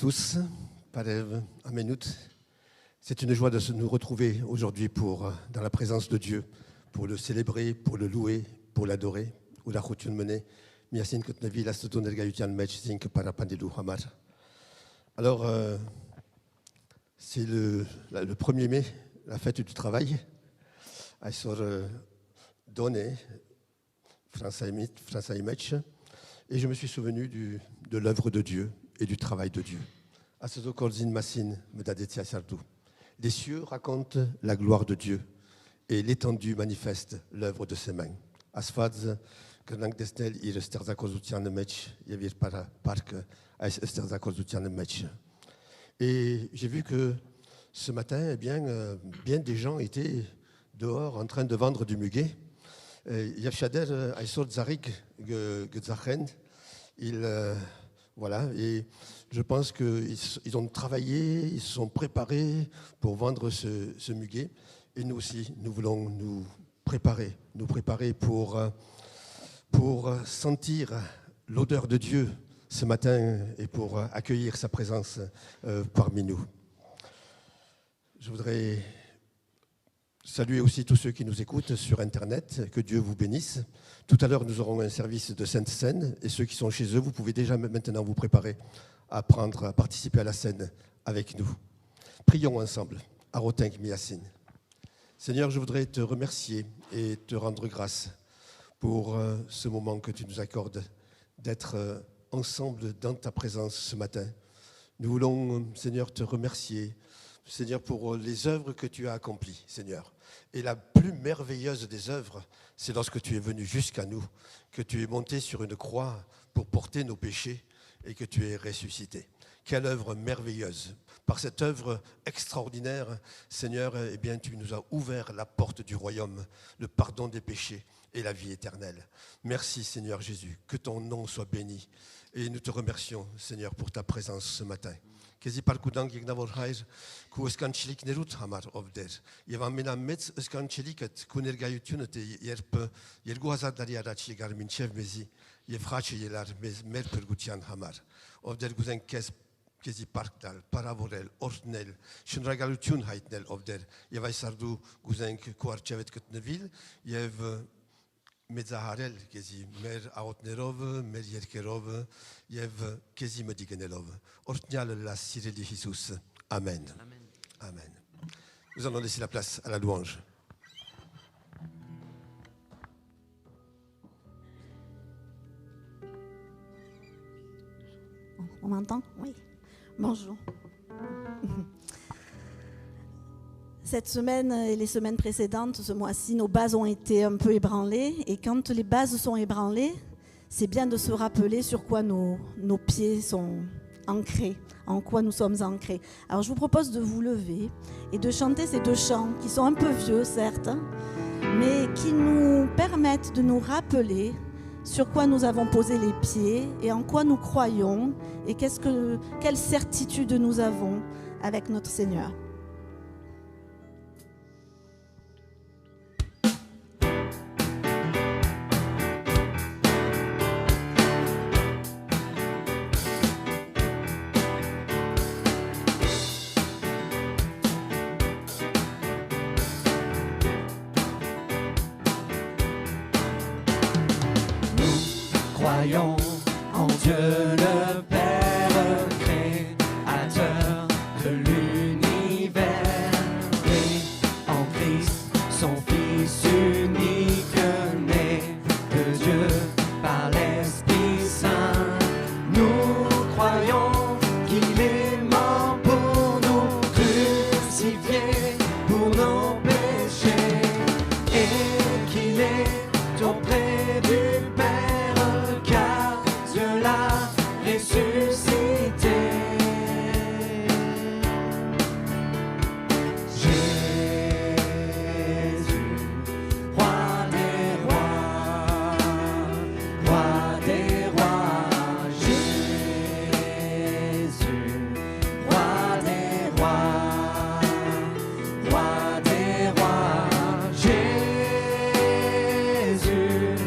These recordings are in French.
tous, Parev, Amenut. C'est une joie de nous retrouver aujourd'hui dans la présence de Dieu, pour le célébrer, pour le louer, pour l'adorer. Ulachutun mene, miasin kutnevi lastutun ergayutian mech zink parapandilu hamar. Alors, c'est le 1er mai, la fête du travail. Aïsor donné, Françaïmech, et je me suis souvenu de l'œuvre de Dieu et du travail de Dieu. Asozokorzin Massin Medadetia Sardou. Les cieux racontent la gloire de Dieu et l'étendue manifeste l'œuvre de ses mains. Asfaz, Grenang Desnel, ir Sterzakozutian Mech, Yavir Park, Ais Sterzakozutian Mech. Et j'ai vu que ce matin, bien des gens étaient dehors en train de vendre du muguet. Yavshader, Aïsor Zarik, Gezachen, voilà, et je pense qu'ils ont travaillé, ils se sont préparés pour vendre ce muguet. Et nous aussi, nous voulons nous préparer pour sentir l'odeur de Dieu ce matin et pour accueillir sa présence parmi nous. Je voudrais saluer aussi tous ceux qui nous écoutent sur Internet, que Dieu vous bénisse. Tout à l'heure, nous aurons un service de Sainte Seine et ceux qui sont chez eux, vous pouvez déjà maintenant vous préparer à participer à la scène avec nous. Prions ensemble. Arotenk Miasin. Seigneur, je voudrais te remercier et te rendre grâce pour ce moment que tu nous accordes d'être ensemble dans ta présence ce matin. Nous voulons, Seigneur, te remercier, Seigneur, pour les œuvres que tu as accomplies, Seigneur. Et la plus merveilleuse des œuvres, c'est lorsque tu es venu jusqu'à nous, que tu es monté sur une croix pour porter nos péchés et que tu es ressuscité. Quelle œuvre merveilleuse! Par cette œuvre extraordinaire, Seigneur, tu nous as ouvert la porte du royaume, le pardon des péchés et la vie éternelle. Merci, Seigneur Jésus, que ton nom soit béni. Et nous te remercions, Seigneur, pour ta présence ce matin. Kezi parkudang ignavor hair ku eskanchilik nerut hamar ovder. Yevan mena metz eskanchiliket ku nergayutunet yergu hazar dari arachi garmin chev mezi yevrache yelar mer pergutian hamar. Ovder guzen kezi parkdal paravorel ornel shunragalutun haitnel ovder. Yevay sardu guzen kuarchevet ketnevil yev Medzaharel, kezi mer aotnerov, mer yerkerov, yev kezi medigenelov. Ortnial la sireli Jesus. Amen. Amen. Amen. Nous allons laisser la place à la louange. On m'entend? Oui. Bonjour. Cette semaine et les semaines précédentes, ce mois-ci, nos bases ont été un peu ébranlées. Et quand les bases sont ébranlées, c'est bien de se rappeler sur quoi nos pieds sont ancrés, en quoi nous sommes ancrés. Alors je vous propose de vous lever et de chanter ces deux chants qui sont un peu vieux, certes, mais qui nous permettent de nous rappeler sur quoi nous avons posé les pieds et en quoi nous croyons et quelle certitude nous avons avec notre Seigneur. Croyons en Dieu le Père, créateur de l'univers, et en Christ, son Fils unique, né de Dieu par l'Esprit Saint. Nous croyons qu'il est mort pour nous, crucifié pour nos péchés, et qu'il est auprès du Père. Ressuscité, Jésus, roi des rois, Jésus, roi des rois, Jésus,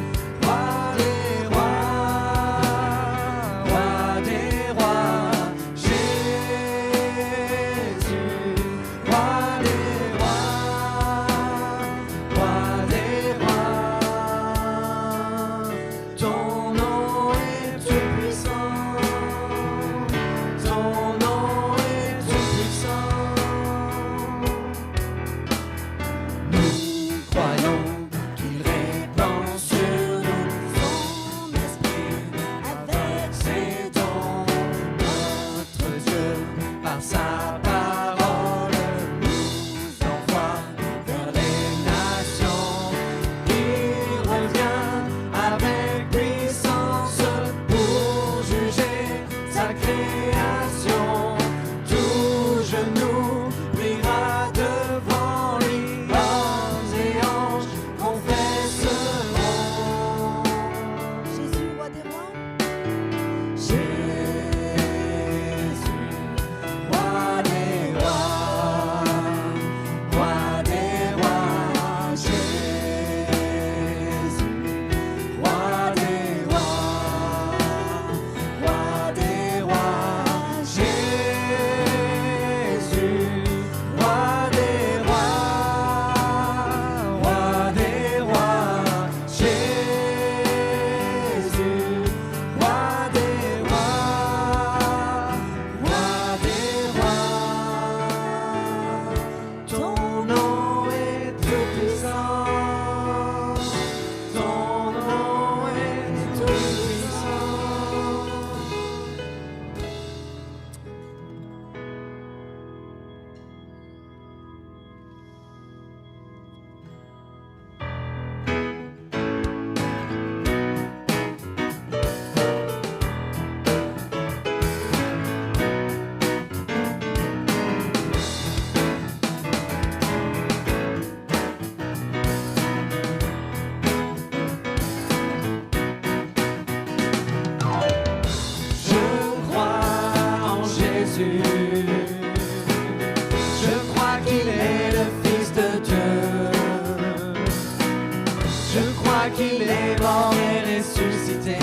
Je crois qu'il est mort et ressuscité.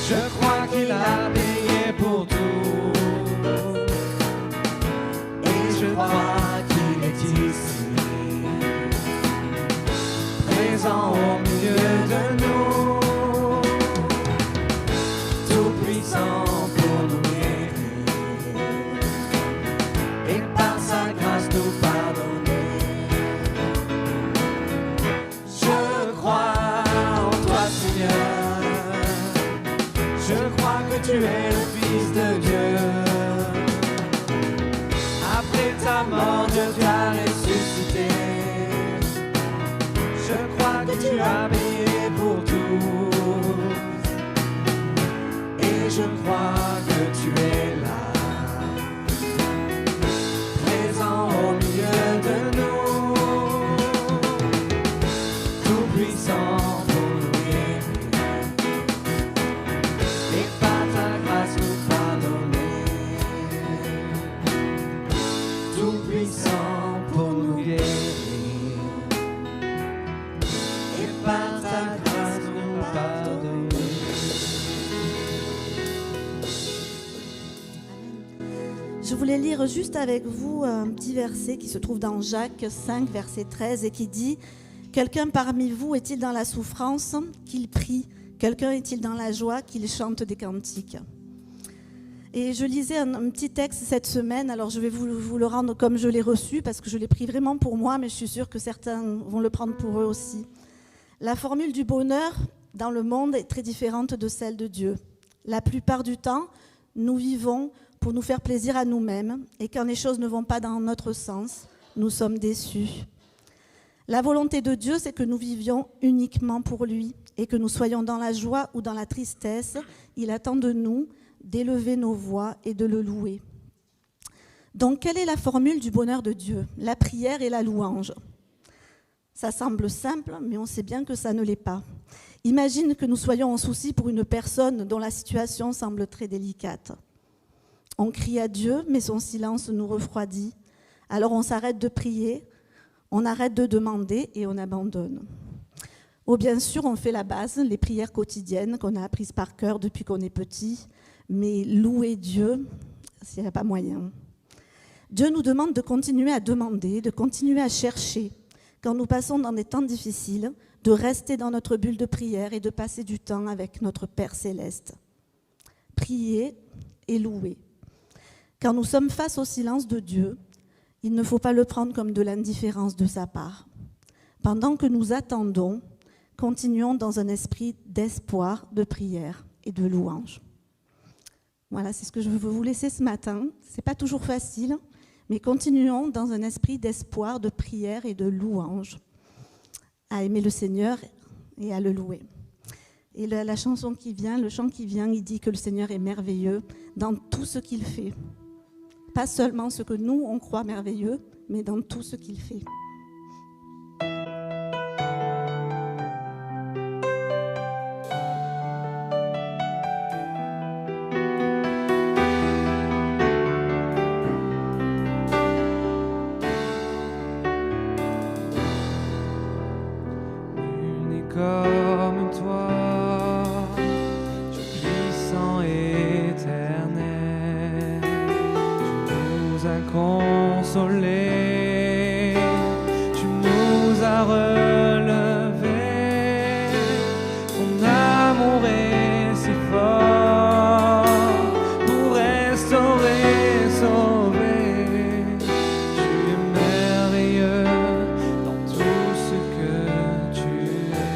Je crois qu'il a payé pour tout. Et je crois qu'il est ici, présent au milieu de nous, tout puissant pour nous guérir et par sa grâce nous pardonner. Je crois en toi, Seigneur. Je crois que tu es le Fils de Dieu. Après ta mort, Dieu t'a ressuscité. Je crois que tu as payé pour tout. Et je crois que tu es là, présent au milieu de nous, tout puissant pour nous guérir et par ta grâce nous pardonner. Tout puissant pour nous guérir et par ta grâce nous pardonner. Je voulais lire juste avec vous un petit verset qui se trouve dans Jacques 5, verset 13, et qui dit « Quelqu'un parmi vous est-il dans la souffrance? Qu'il prie. Quelqu'un est-il dans la joie? Qu'il chante des cantiques. » Et je lisais un petit texte cette semaine, alors je vais vous le rendre comme je l'ai reçu, parce que je l'ai pris vraiment pour moi, mais je suis sûre que certains vont le prendre pour eux aussi. La formule du bonheur dans le monde est très différente de celle de Dieu. La plupart du temps, nous vivons pour nous faire plaisir à nous-mêmes, et quand les choses ne vont pas dans notre sens, nous sommes déçus. La volonté de Dieu, c'est que nous vivions uniquement pour lui, et que nous soyons dans la joie ou dans la tristesse. Il attend de nous d'élever nos voix et de le louer. Donc, quelle est la formule du bonheur de Dieu? La prière et la louange. Ça semble simple, mais on sait bien que ça ne l'est pas. Imagine que nous soyons en souci pour une personne dont la situation semble très délicate. On crie à Dieu, mais son silence nous refroidit. Alors on s'arrête de prier, on arrête de demander et on abandonne. Ou bien sûr, on fait la base, les prières quotidiennes qu'on a apprises par cœur depuis qu'on est petit, mais louer Dieu, il n'y a pas moyen. Dieu nous demande de continuer à demander, de continuer à chercher. Quand nous passons dans des temps difficiles, de rester dans notre bulle de prière et de passer du temps avec notre Père céleste. Prier et louer. Quand nous sommes face au silence de Dieu, il ne faut pas le prendre comme de l'indifférence de sa part. Pendant que nous attendons, continuons dans un esprit d'espoir, de prière et de louange. Voilà, c'est ce que je veux vous laisser ce matin. Ce n'est pas toujours facile, mais continuons dans un esprit d'espoir, de prière et de louange, à aimer le Seigneur et à le louer. Et la chanson qui vient, le chant qui vient, il dit que le Seigneur est merveilleux dans tout ce qu'il fait. Pas seulement ce que nous, on croit merveilleux, mais dans tout ce qu'il fait. Comme toi, Dieu puissant et éternel, tu nous as consolés, tu nous as relevés, ton amour est si fort pour restaurer, sauver. Tu es merveilleux dans tout ce que tu es.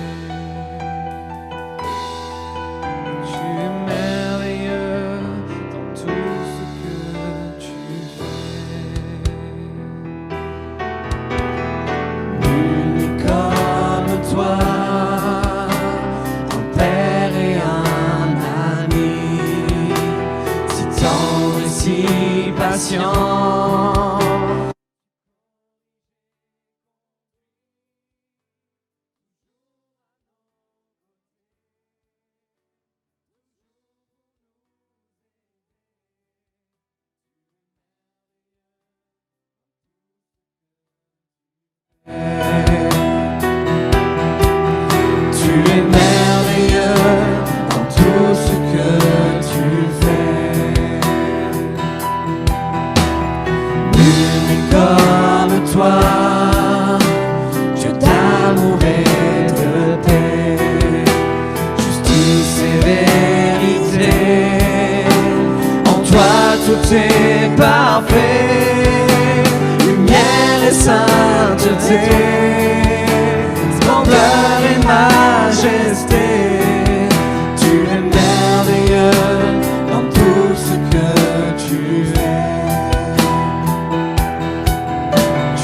splendeur et majesté. Tu es merveilleux dans tout ce que tu es.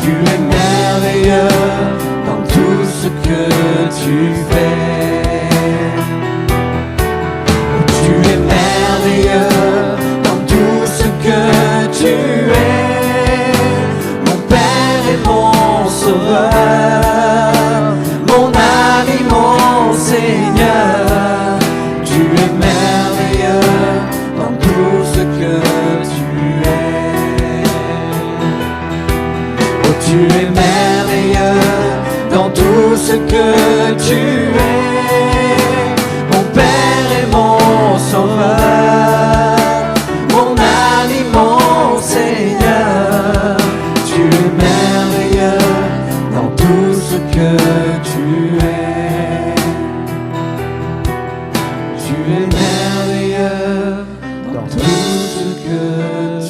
Tu es merveilleux dans tout ce que tu fais. Tu es merveilleux dans tout ce que tu es. Mon Père et mon Sauveur, mon ami, mon Seigneur. Tu es merveilleux dans tout ce que tu es. Oh, tu es merveilleux dans tout ce que tu es. Mon Père et mon Sauveur, mon ami, mon Seigneur. Tu es merveilleux dans tout ce que tu es. Tu es merveilleux dans tout ce que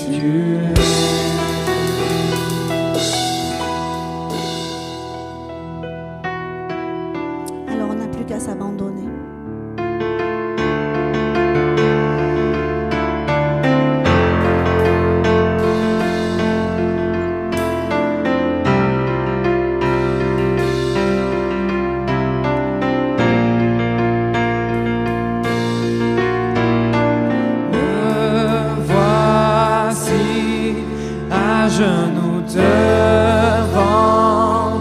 tu es. Alors on n'a plus qu'à s'abandonner. Me voici à genoux devant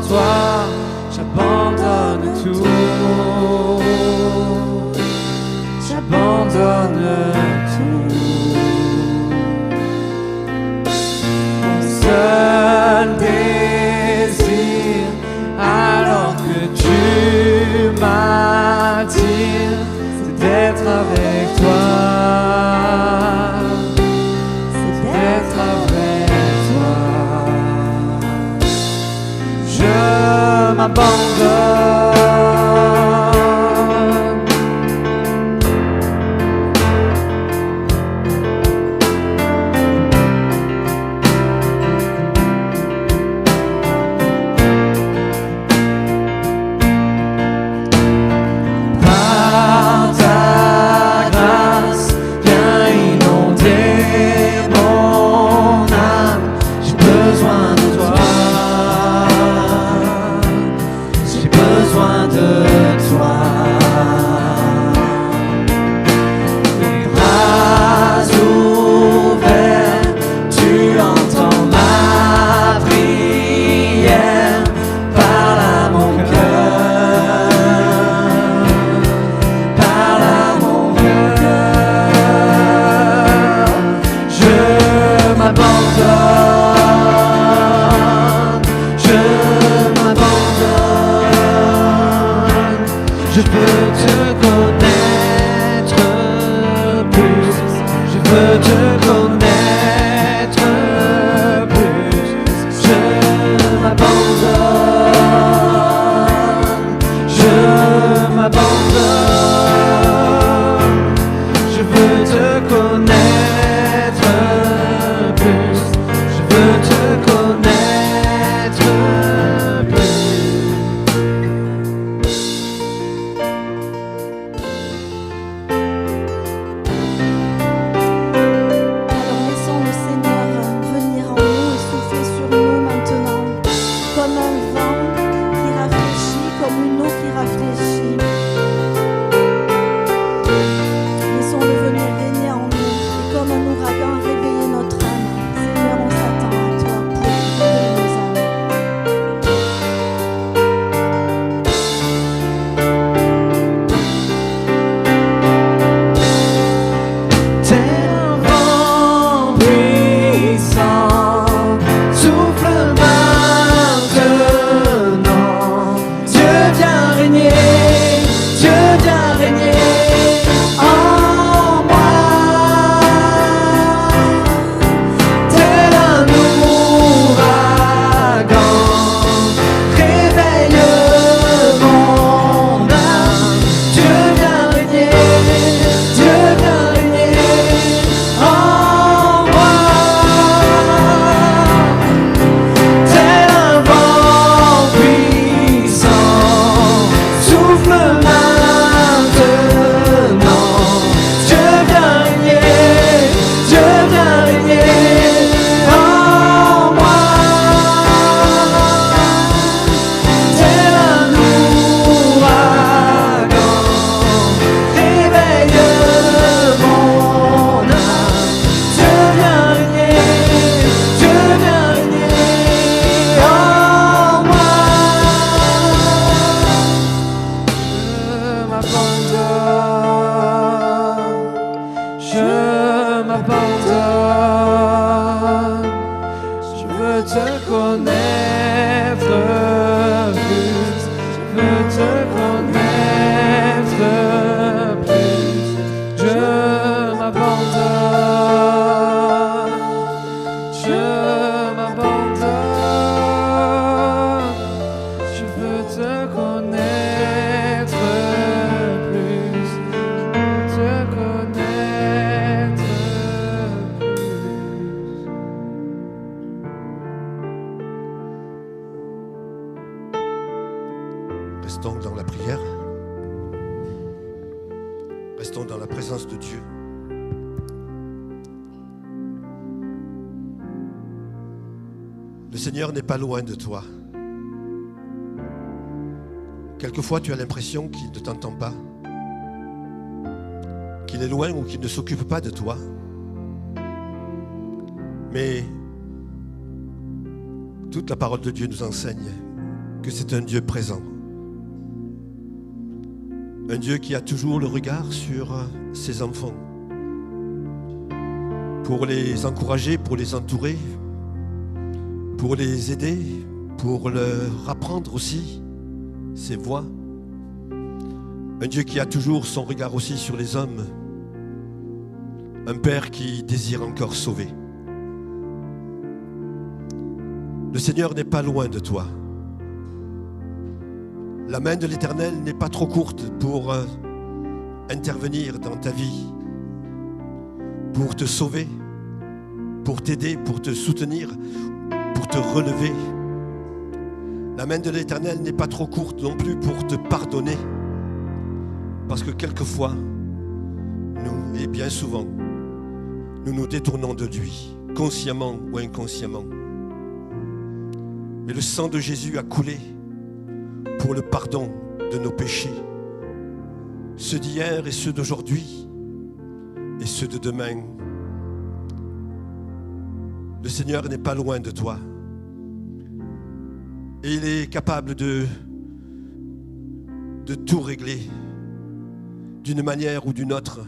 toi, j'abandonne tout, j'abandonne tout. Mon seul désir, alors que tu m'attires, c'est d'être avec toi. D'être avec toi, je m'abandonne. Par ta grâce, viens inonder mon âme. J'ai besoin de toi. J'ai besoin de toi. Les bras ouverts, tu entends ma prière. Parle à mon cœur. Parle à mon cœur. Je m'abandonne. Je m'abandonne. Je veux te connaître plus. Je veux te connaître plus. Je m'abandonne. Je m'abandonne. Je veux te connaître plus. Je veux te connaître plus. Alors laissons le Seigneur venir en nous et souffler sur nous maintenant, comme un vent qui rafraîchit, comme une eau qui rafraîchit. Laissons-le venir régner en nous et comme un ouragan réveiller notre âme. Seigneur, on s'attend à toi pour réveiller nos âmes. Tel un vent puissant, souffle maintenant. Dieu vient régner, Dieu vient régner en moi. Tel un ouragan, réveille mon âme. Dieu vient régner, Dieu vient régner en moi. Tel un vent Restons dans la prière. Restons dans la présence de Dieu. Le Seigneur n'est pas loin de toi. Quelquefois, tu as l'impression qu'il ne t'entend pas, qu'il est loin ou qu'il ne s'occupe pas de toi. Mais toute la parole de Dieu nous enseigne que c'est un Dieu présent. Un Dieu qui a toujours le regard sur ses enfants, pour les encourager, pour les entourer, pour les aider, pour leur apprendre aussi ses voies. Un Dieu qui a toujours son regard aussi sur les hommes. Un Père qui désire encore sauver. Le Seigneur n'est pas loin de toi. La main de l'Éternel n'est pas trop courte pour intervenir dans ta vie, pour te sauver, pour t'aider, pour te soutenir, pour te relever. La main de l'Éternel n'est pas trop courte non plus pour te pardonner. Parce que quelquefois, nous, et bien souvent, nous nous détournons de lui, consciemment ou inconsciemment. Mais le sang de Jésus a coulé pour le pardon de nos péchés, ceux d'hier et ceux d'aujourd'hui et ceux de demain. Le Seigneur n'est pas loin de toi et il est capable de tout régler d'une manière ou d'une autre,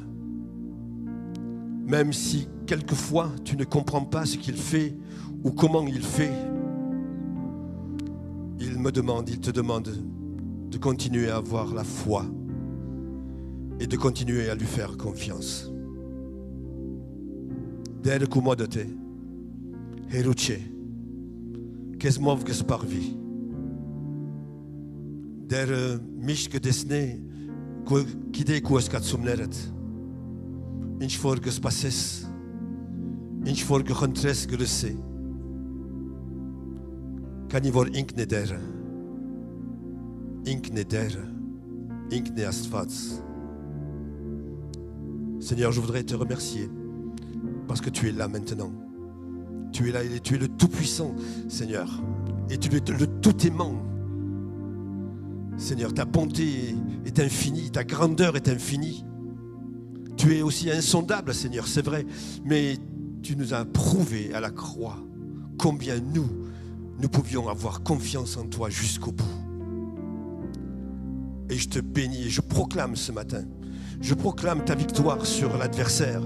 même si quelquefois tu ne comprends pas ce qu'il fait ou comment il fait. Il te demande de continuer à avoir la foi et de continuer à lui faire confiance. Der kumodote, heruche, kesmov gesparvi, der mishke desne, kide kueskatsumneret, inch for gespases, inch for gehontres gerese. Kanivor inkne der, inkne asfats. Seigneur, je voudrais te remercier parce que tu es là maintenant. Tu es là et tu es le Tout-Puissant, Seigneur. Et tu es le Tout-Aimant. Seigneur, ta bonté est infinie, ta grandeur est infinie. Tu es aussi insondable, Seigneur, c'est vrai. Mais tu nous as prouvé à la croix combien nous pouvions avoir confiance en toi jusqu'au bout. Et je te bénis et je proclame ce matin, je proclame ta victoire sur l'adversaire.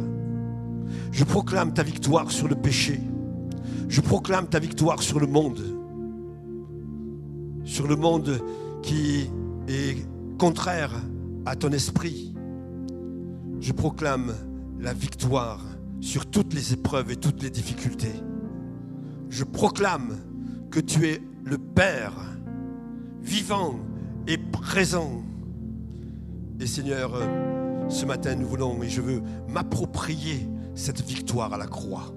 Je proclame ta victoire sur le péché. Je proclame ta victoire sur le monde qui est contraire à ton esprit. Je proclame la victoire sur toutes les épreuves et toutes les difficultés. Je proclame que tu es le Père vivant et présent. Et Seigneur, ce matin nous voulons et je veux m'approprier cette victoire à la croix.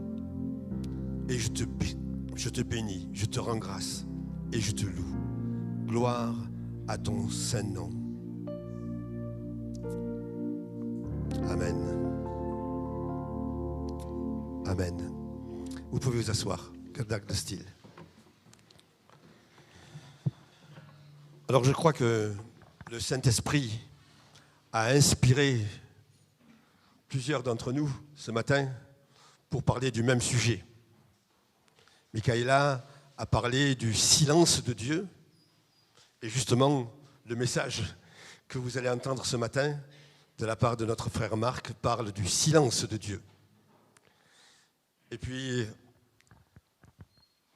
Et je te bénis, je te rends grâce et je te loue. Gloire à ton saint nom. Amen. Amen. Vous pouvez vous asseoir. Gerdak de style. Alors je crois que le Saint-Esprit a inspiré plusieurs d'entre nous ce matin pour parler du même sujet. Michaela a parlé du silence de Dieu et justement le message que vous allez entendre ce matin de la part de notre frère Marc parle du silence de Dieu. Et puis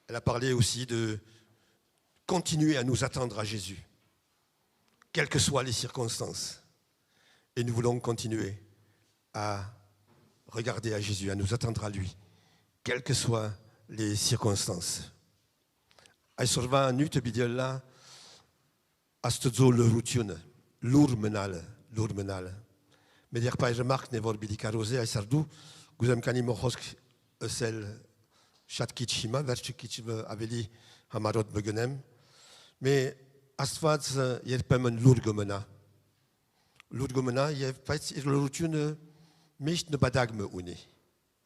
elle a parlé aussi de continuer à nous attendre à Jésus, quelles que soient les circonstances. Et nous voulons continuer à regarder à Jésus, à nous attendre à lui, quelles que soient les circonstances. Aisorva nute bidella astozo le routione, l'urmenal. Mais dire pas remarque ne vor bidicarosé aisardu, guzem kanimo hosk sel chat kitchima, verche kitchima aveli hamarot begenem. Mais Astfaz yerpemen lurgumena. Lurgumena yefait irlurutune mich ne badagme uni.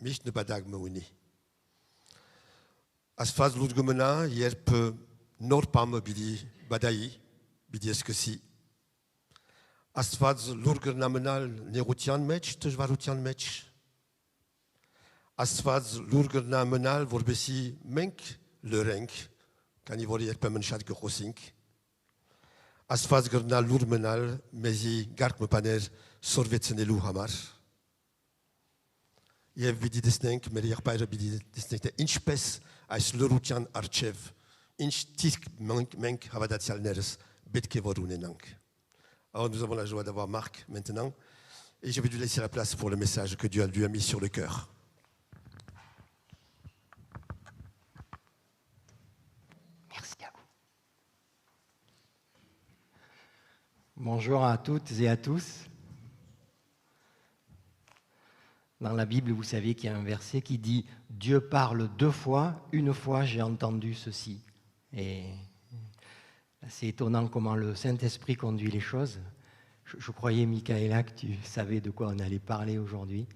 Mich ne badagme uni. Astfaz lurgumena yerp norpam bidi badai bidi eskesi. Astfaz lurgurnamenal nerutian mech tejvarutian mech. Astfaz lurgurnamenal vorbesi menk lerenk. Kan i vor yerpemen chat gerosink. Astfaz gurnal lurmenal mezi garkme paner sorvetsenelu hamar. Jev bidi desnenk, mer yerpaire bidi desnenk inchpes as lurutian archev. Inch tisk menk havadatial neres betke vorunenank. Alors nous avons la joie d'avoir Marc maintenant. Et je vais lui laisser la place pour le message que Dieu lui a mis sur le cœur. Bonjour à toutes et à tous. Dans la Bible, vous savez qu'il y a un verset qui dit « Dieu parle 2 fois, une fois j'ai entendu ceci ». Et c'est étonnant comment le Saint-Esprit conduit les choses. Je croyais, Michaela, que tu savais de quoi on allait parler aujourd'hui.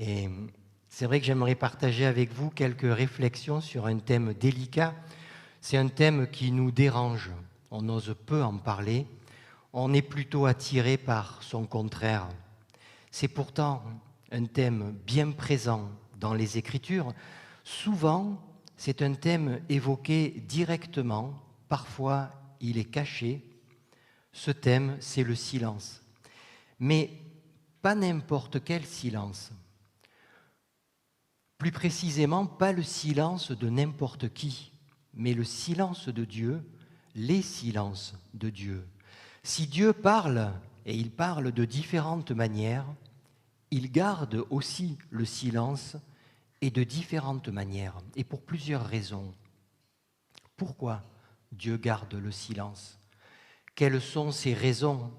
Et c'est vrai que j'aimerais partager avec vous quelques réflexions sur un thème délicat. C'est un thème qui nous dérange. On ose peu en parler. On est plutôt attiré par son contraire. C'est pourtant un thème bien présent dans les Écritures. Souvent, c'est un thème évoqué directement. Parfois, il est caché. Ce thème, c'est le silence. Mais pas n'importe quel silence. Plus précisément, pas le silence de n'importe qui, mais le silence de Dieu, les silences de Dieu. Si Dieu parle, et il parle de différentes manières, il garde aussi le silence et de différentes manières, et pour plusieurs raisons. Pourquoi Dieu garde le silence? Quelles sont ses raisons?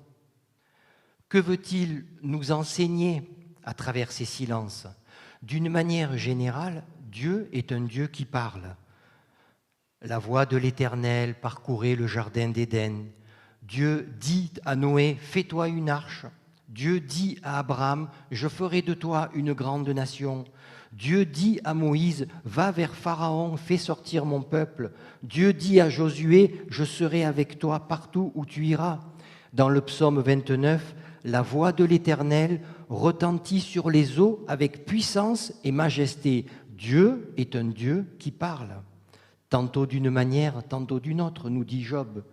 Que veut-il nous enseigner à travers ces silences? D'une manière générale, Dieu est un Dieu qui parle. La voix de l'Éternel parcourait le jardin d'Éden. Dieu dit à Noé, fais-toi une arche. Dieu dit à Abraham, je ferai de toi une grande nation. Dieu dit à Moïse, va vers Pharaon, fais sortir mon peuple. Dieu dit à Josué, je serai avec toi partout où tu iras. Dans le psaume 29, la voix de l'Éternel retentit sur les eaux avec puissance et majesté. Dieu est un Dieu qui parle. Tantôt d'une manière, tantôt d'une autre, nous dit Job.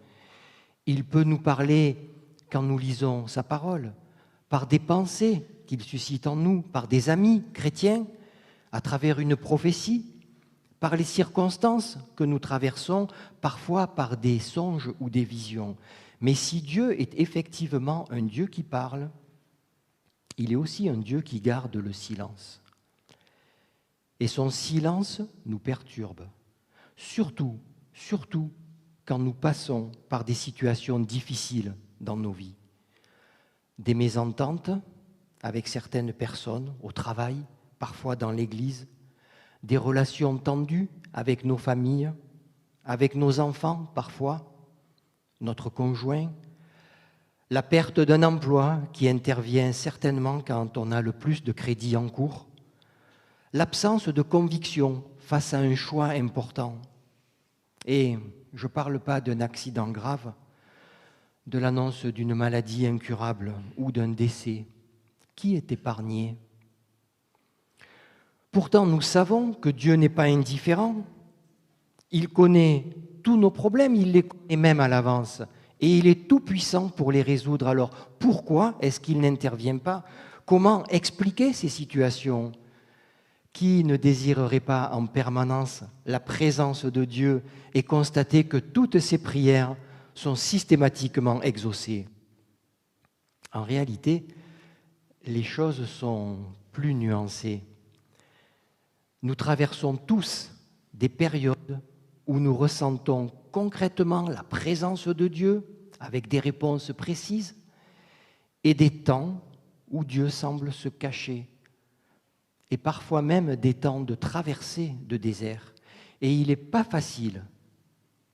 Il peut nous parler quand nous lisons sa parole, par des pensées qu'il suscite en nous, par des amis chrétiens, à travers une prophétie, par les circonstances que nous traversons, parfois par des songes ou des visions. Mais si Dieu est effectivement un Dieu qui parle, il est aussi un Dieu qui garde le silence. Et son silence nous perturbe, surtout quand nous passons par des situations difficiles dans nos vies. Des mésententes avec certaines personnes au travail, parfois dans l'église, des relations tendues avec nos familles, avec nos enfants parfois, notre conjoint, la perte d'un emploi qui intervient certainement quand on a le plus de crédit en cours, l'absence de conviction face à un choix important. Et je ne parle pas d'un accident grave, de l'annonce d'une maladie incurable ou d'un décès. Qui est épargné? Pourtant, nous savons que Dieu n'est pas indifférent. Il connaît tous nos problèmes, il les connaît même à l'avance. Et il est tout-puissant pour les résoudre. Alors, pourquoi est-ce qu'il n'intervient pas? Comment expliquer ces situations? Qui ne désirerait pas en permanence la présence de Dieu et constater que toutes ses prières sont systématiquement exaucées? En réalité, les choses sont plus nuancées. Nous traversons tous des périodes où nous ressentons concrètement la présence de Dieu avec des réponses précises et des temps où Dieu semble se cacher et parfois même des temps de traversée de désert. Et il n'est pas facile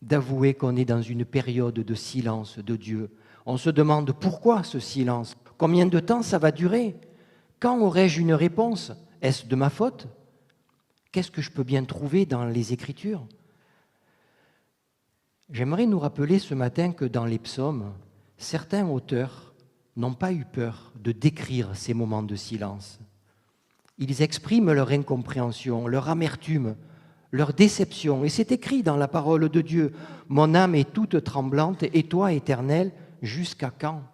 d'avouer qu'on est dans une période de silence de Dieu. On se demande pourquoi ce silence? Combien de temps ça va durer? Quand aurai-je une réponse? Est-ce de ma faute? Qu'est-ce que je peux bien trouver dans les Écritures? J'aimerais nous rappeler ce matin que dans les psaumes, certains auteurs n'ont pas eu peur de décrire ces moments de silence. Ils expriment leur incompréhension, leur amertume, leur déception. Et c'est écrit dans la parole de Dieu. « Mon âme est toute tremblante, et toi, Éternel, jusqu'à quand?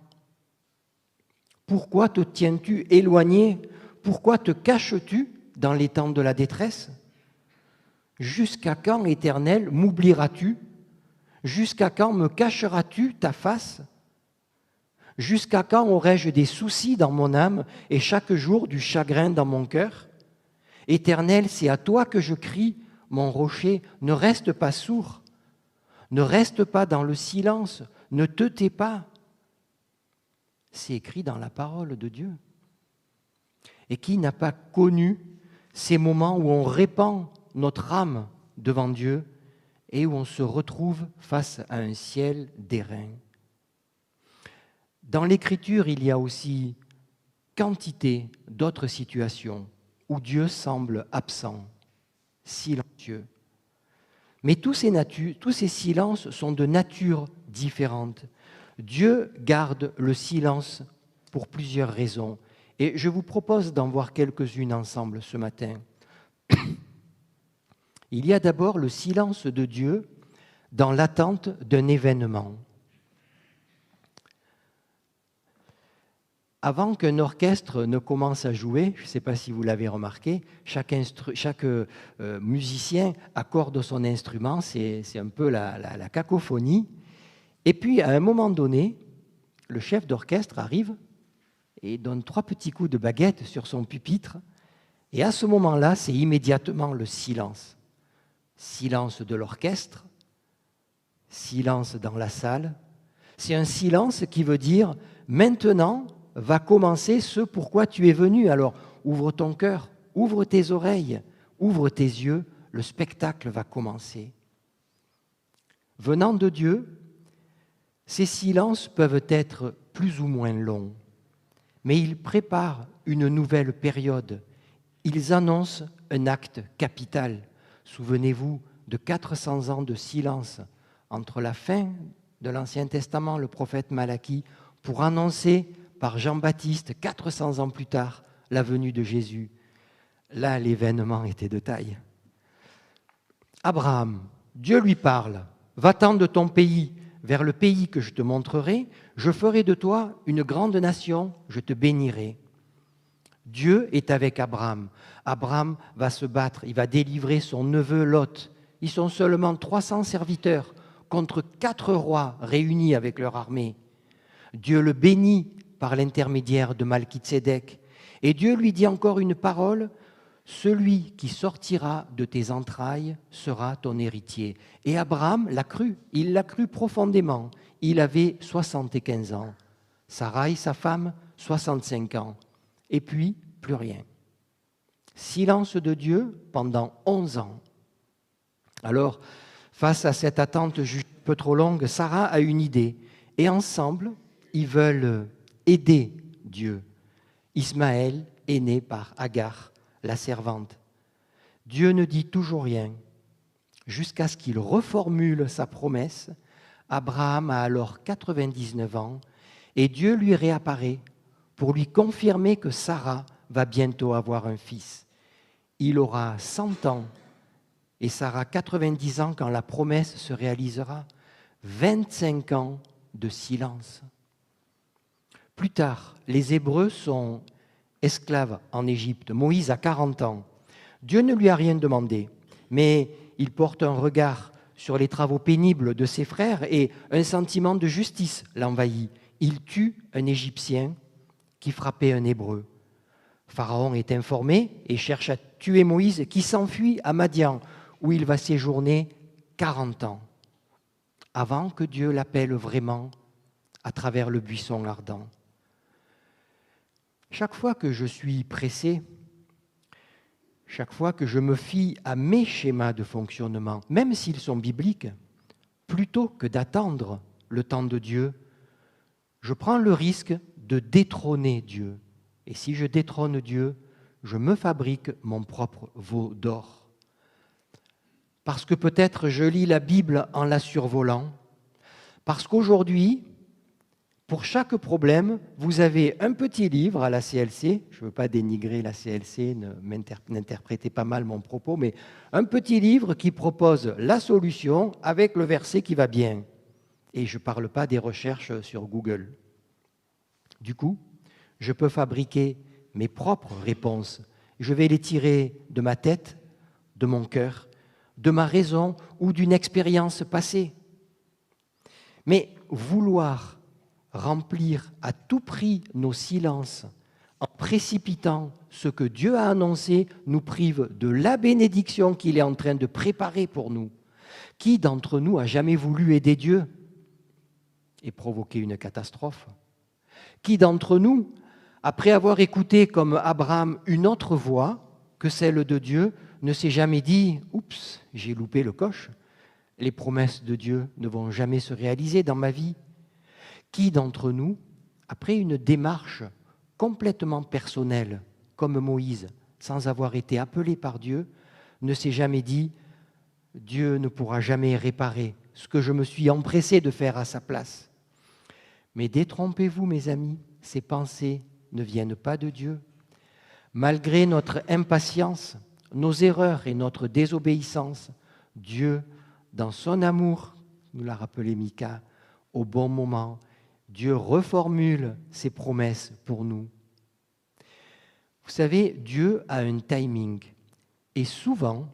Pourquoi te tiens-tu éloigné? Pourquoi te caches-tu dans les temps de la détresse? Jusqu'à quand, Éternel, m'oublieras-tu? Jusqu'à quand me cacheras-tu ta face? Jusqu'à quand aurai-je des soucis dans mon âme et chaque jour du chagrin dans mon cœur? Éternel, c'est à toi que je crie, mon rocher, ne reste pas sourd, ne reste pas dans le silence, ne te tais pas. » C'est écrit dans la parole de Dieu. Et qui n'a pas connu ces moments où on répand notre âme devant Dieu et où on se retrouve face à un ciel d'airain? Dans l'Écriture, il y a aussi quantité d'autres situations où Dieu semble absent, silencieux. Mais tous ces silences sont de nature différente. Dieu garde le silence pour plusieurs raisons. Et je vous propose d'en voir quelques-unes ensemble ce matin. Il y a d'abord le silence de Dieu dans l'attente d'un événement. Avant qu'un orchestre ne commence à jouer, je ne sais pas si vous l'avez remarqué, chaque musicien accorde son instrument, c'est un peu la cacophonie. Et puis, à un moment donné, le chef d'orchestre arrive et donne 3 petits coups de baguette sur son pupitre. Et à ce moment-là, c'est immédiatement le silence. Silence de l'orchestre, silence dans la salle. C'est un silence qui veut dire « maintenant », va commencer ce pourquoi tu es venu. Alors, ouvre ton cœur, ouvre tes oreilles, ouvre tes yeux, le spectacle va commencer. Venant de Dieu, ces silences peuvent être plus ou moins longs, mais ils préparent une nouvelle période. Ils annoncent un acte capital. Souvenez-vous de 400 ans de silence entre la fin de l'Ancien Testament, le prophète Malachie, pour annoncer par Jean-Baptiste, 400 ans plus tard, la venue de Jésus. Là, l'événement était de taille. Abraham, Dieu lui parle, « Va-t'en de ton pays, vers le pays que je te montrerai, je ferai de toi une grande nation, je te bénirai. » Dieu est avec Abraham. Abraham va se battre, il va délivrer son neveu Lot. Ils sont seulement 300 serviteurs contre 4 rois réunis avec leur armée. Dieu le bénit par l'intermédiaire de Malkitsédek. Et Dieu lui dit encore une parole, « Celui qui sortira de tes entrailles sera ton héritier. » Et Abraham l'a cru, il l'a cru profondément. Il avait 75 ans. Sarai, sa femme, 65 ans. Et puis, plus rien. Silence de Dieu pendant 11 ans. Alors, face à cette attente un peu trop longue, Sarah a une idée. Et ensemble, ils veulent aider Dieu. Ismaël est né par Agar, la servante. Dieu ne dit toujours rien. Jusqu'à ce qu'il reformule sa promesse, Abraham a alors 99 ans et Dieu lui réapparaît pour lui confirmer que Sarah va bientôt avoir un fils. Il aura 100 ans et Sarah 90 ans quand la promesse se réalisera. 25 ans de silence. Plus tard, les Hébreux sont esclaves en Égypte. Moïse a 40 ans. Dieu ne lui a rien demandé, mais il porte un regard sur les travaux pénibles de ses frères et un sentiment de justice l'envahit. Il tue un Égyptien qui frappait un Hébreu. Pharaon est informé et cherche à tuer Moïse qui s'enfuit à Madian, où il va séjourner 40 ans, avant que Dieu l'appelle vraiment à travers le buisson ardent. Chaque fois que je suis pressé, chaque fois que je me fie à mes schémas de fonctionnement, même s'ils sont bibliques, plutôt que d'attendre le temps de Dieu, je prends le risque de détrôner Dieu. Et si je détrône Dieu, je me fabrique mon propre veau d'or. Parce que peut-être je lis la Bible en la survolant, parce qu'aujourd'hui, pour chaque problème, vous avez un petit livre à la CLC, je ne veux pas dénigrer la CLC, n'interprétez pas mal mon propos, mais un petit livre qui propose la solution avec le verset qui va bien. Et je ne parle pas des recherches sur Google. Du coup, je peux fabriquer mes propres réponses. Je vais les tirer de ma tête, de mon cœur, de ma raison ou d'une expérience passée. Mais vouloir remplir à tout prix nos silences en précipitant ce que Dieu a annoncé nous prive de la bénédiction qu'il est en train de préparer pour nous. Qui d'entre nous a jamais voulu aider Dieu et provoquer une catastrophe? Qui d'entre nous, après avoir écouté comme Abraham une autre voix que celle de Dieu, ne s'est jamais dit « Oups, j'ai loupé le coche, les promesses de Dieu ne vont jamais se réaliser dans ma vie ». Qui d'entre nous, après une démarche complètement personnelle, comme Moïse, sans avoir été appelé par Dieu, ne s'est jamais dit « Dieu ne pourra jamais réparer ce que je me suis empressé de faire à sa place ». Mais détrompez-vous, mes amis, ces pensées ne viennent pas de Dieu. Malgré notre impatience, nos erreurs et notre désobéissance, Dieu, dans son amour, nous l'a rappelé Mika, au bon moment, Dieu reformule ses promesses pour nous. Vous savez, Dieu a un timing et souvent,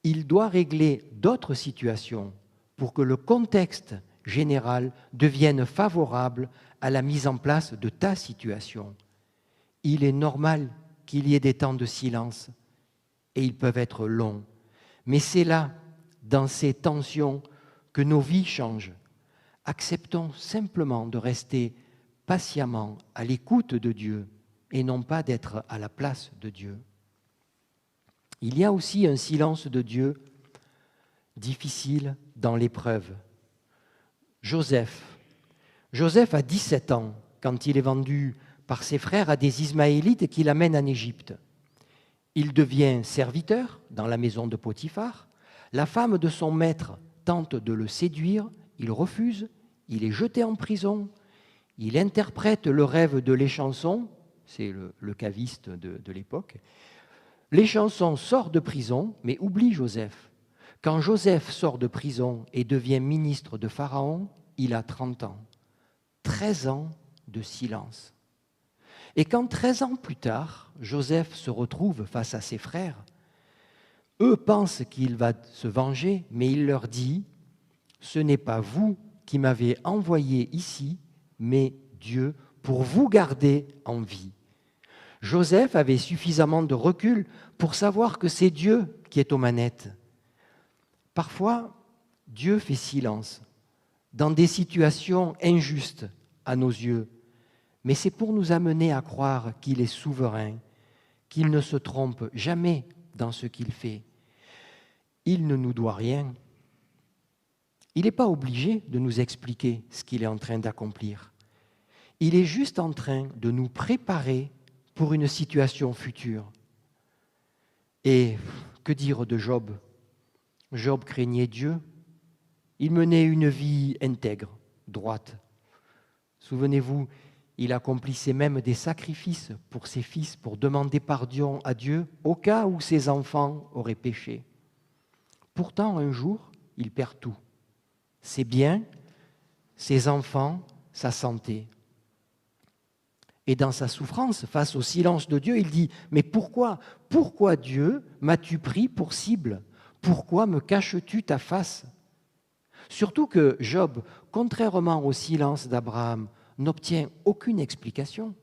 il doit régler d'autres situations pour que le contexte général devienne favorable à la mise en place de ta situation. Il est normal qu'il y ait des temps de silence et ils peuvent être longs. Mais c'est là, dans ces tensions, que nos vies changent. Acceptons simplement de rester patiemment à l'écoute de Dieu et non pas d'être à la place de Dieu. Il y a aussi un silence de Dieu difficile dans l'épreuve. Joseph a 17 ans quand il est vendu par ses frères à des Ismaélites qui l'amènent en Égypte. Il devient serviteur dans la maison de Potiphar. La femme de son maître tente de le séduire, il refuse, il est jeté en prison, il interprète le rêve de l'Échanson, c'est le caviste de l'époque. L'Échanson sort de prison, mais oublie Joseph. Quand Joseph sort de prison et devient ministre de Pharaon, il a 30 ans. 13 ans de silence. Et quand 13 ans plus tard, Joseph se retrouve face à ses frères, eux pensent qu'il va se venger, mais il leur dit « Ce n'est pas vous qui m'avez envoyé ici, mais Dieu pour vous garder en vie. » Joseph avait suffisamment de recul pour savoir que c'est Dieu qui est aux manettes. Parfois, Dieu fait silence dans des situations injustes à nos yeux, mais c'est pour nous amener à croire qu'il est souverain, qu'il ne se trompe jamais dans ce qu'il fait. Il ne nous doit rien. Il n'est pas obligé de nous expliquer ce qu'il est en train d'accomplir. Il est juste en train de nous préparer pour une situation future. Et que dire de Job ? Job craignait Dieu. Il menait une vie intègre, droite. Souvenez-vous, il accomplissait même des sacrifices pour ses fils, pour demander pardon à Dieu au cas où ses enfants auraient péché. Pourtant, un jour, il perd tout. Ses biens, ses enfants, sa santé. Et dans sa souffrance, face au silence de Dieu, il dit « Mais pourquoi Dieu m'as-tu pris pour cible ? Pourquoi me caches-tu ta face ?» Surtout que Job, contrairement au silence d'Abraham, n'obtient aucune explication.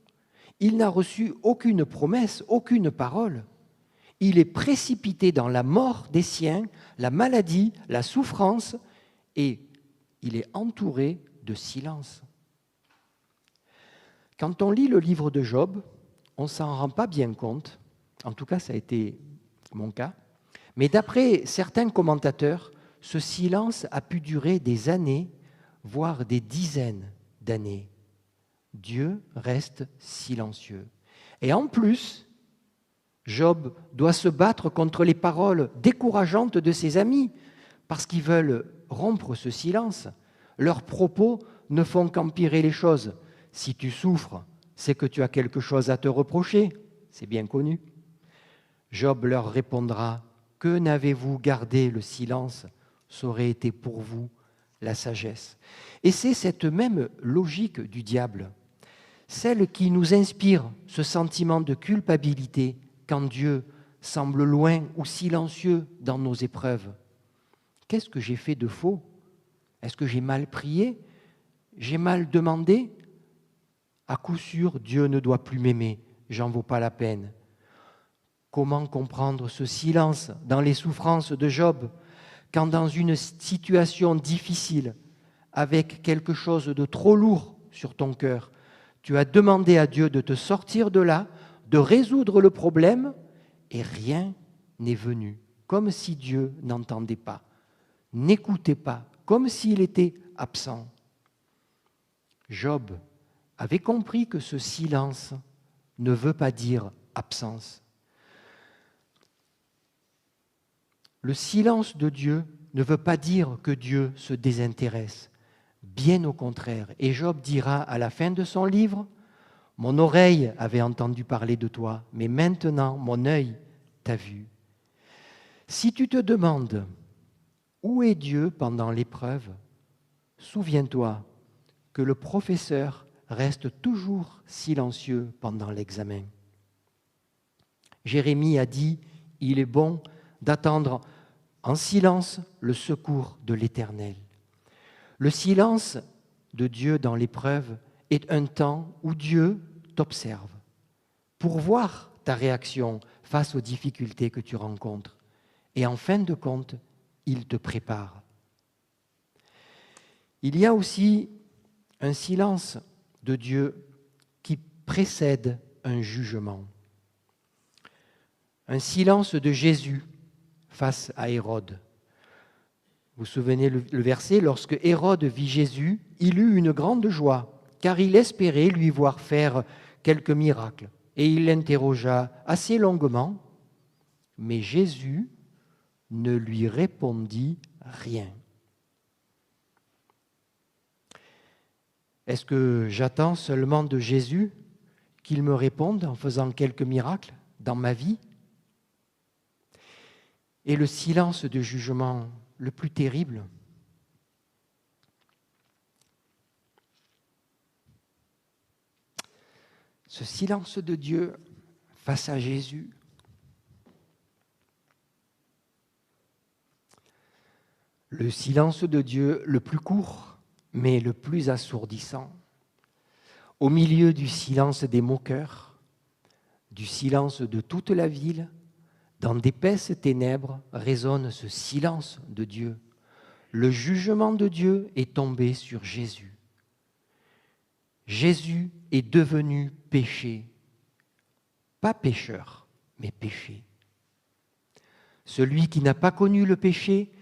Il n'a reçu aucune promesse, aucune parole. Il est précipité dans la mort des siens, la maladie, la souffrance, et il est entouré de silence. Quand on lit le livre de Job, on ne s'en rend pas bien compte, en tout cas ça a été mon cas, mais d'après certains commentateurs, ce silence a pu durer des années, voire des dizaines d'années. Dieu reste silencieux. Et en plus, Job doit se battre contre les paroles décourageantes de ses amis, parce qu'ils veulent rompre ce silence. Leurs propos ne font qu'empirer les choses. Si tu souffres, c'est que tu as quelque chose à te reprocher. C'est bien connu. Job leur répondra, « Que n'avez-vous gardé le silence ? Ça aurait été pour vous la sagesse. » Et c'est cette même logique du diable, celle qui nous inspire ce sentiment de culpabilité quand Dieu semble loin ou silencieux dans nos épreuves. Qu'est-ce que j'ai fait de faux ? Est-ce que j'ai mal prié ? J'ai mal demandé ? À coup sûr, Dieu ne doit plus m'aimer, j'en vaux pas la peine. Comment comprendre ce silence dans les souffrances de Job, quand dans une situation difficile, avec quelque chose de trop lourd sur ton cœur, tu as demandé à Dieu de te sortir de là, de résoudre le problème, et rien n'est venu, comme si Dieu n'entendait pas, n'écoutait pas, comme s'il était absent. Job avait compris que ce silence ne veut pas dire absence. Le silence de Dieu ne veut pas dire que Dieu se désintéresse, bien au contraire. Et Job dira à la fin de son livre, « Mon oreille avait entendu parler de toi, mais maintenant mon œil t'a vu. » Si tu te demandes où est Dieu pendant l'épreuve, souviens-toi que le professeur reste toujours silencieux pendant l'examen. Jérémie a dit, « Il est bon d'attendre en silence le secours de l'Éternel. » Le silence de Dieu dans l'épreuve est un temps où Dieu t'observe pour voir ta réaction face aux difficultés que tu rencontres. Et en fin de compte, il te prépare. Il y a aussi un silence de Dieu qui précède un jugement. Un silence de Jésus face à Hérode. Vous vous souvenez le verset, lorsque Hérode vit Jésus, il eut une grande joie, car il espérait lui voir faire quelques miracles. Et il l'interrogea assez longuement, mais Jésus ne lui répondit rien. Est-ce que j'attends seulement de Jésus qu'il me réponde en faisant quelques miracles dans ma vie ? Et le silence de jugement le plus terrible, ce silence de Dieu face à Jésus, le silence de Dieu le plus court, mais le plus assourdissant, au milieu du silence des moqueurs, du silence de toute la ville, dans d'épaisses ténèbres résonne ce silence de Dieu. Le jugement de Dieu est tombé sur Jésus. Jésus est devenu péché. Pas pécheur, mais péché. Celui qui n'a pas connu le péché,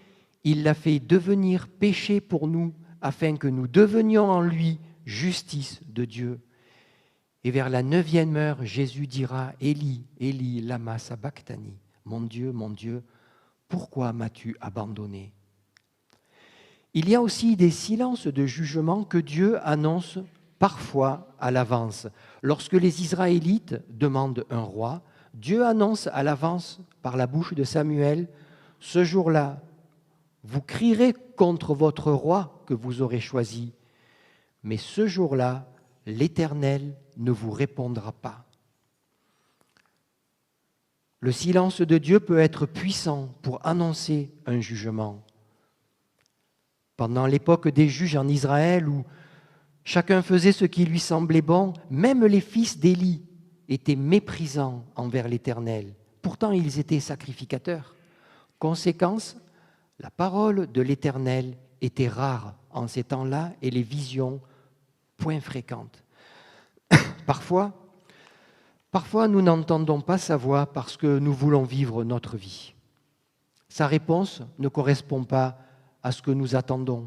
il l'a fait devenir péché pour nous, afin que nous devenions en lui justice de Dieu. Et vers la 9e heure, Jésus dira « Élie, Élie, lama sabachthani » mon Dieu, pourquoi m'as-tu abandonné ?» Il y a aussi des silences de jugement que Dieu annonce parfois à l'avance. Lorsque les Israélites demandent un roi, Dieu annonce à l'avance par la bouche de Samuel, « Ce jour-là, vous crierez contre votre roi que vous aurez choisi, mais ce jour-là, l'Éternel ne vous répondra pas. » Le silence de Dieu peut être puissant pour annoncer un jugement. Pendant l'époque des juges en Israël, où chacun faisait ce qui lui semblait bon, même les fils d'Élie étaient méprisants envers l'Éternel. Pourtant, ils étaient sacrificateurs. Conséquence, la parole de l'Éternel était rare en ces temps-là et les visions point fréquentes. Parfois, nous n'entendons pas sa voix parce que nous voulons vivre notre vie. Sa réponse ne correspond pas à ce que nous attendons.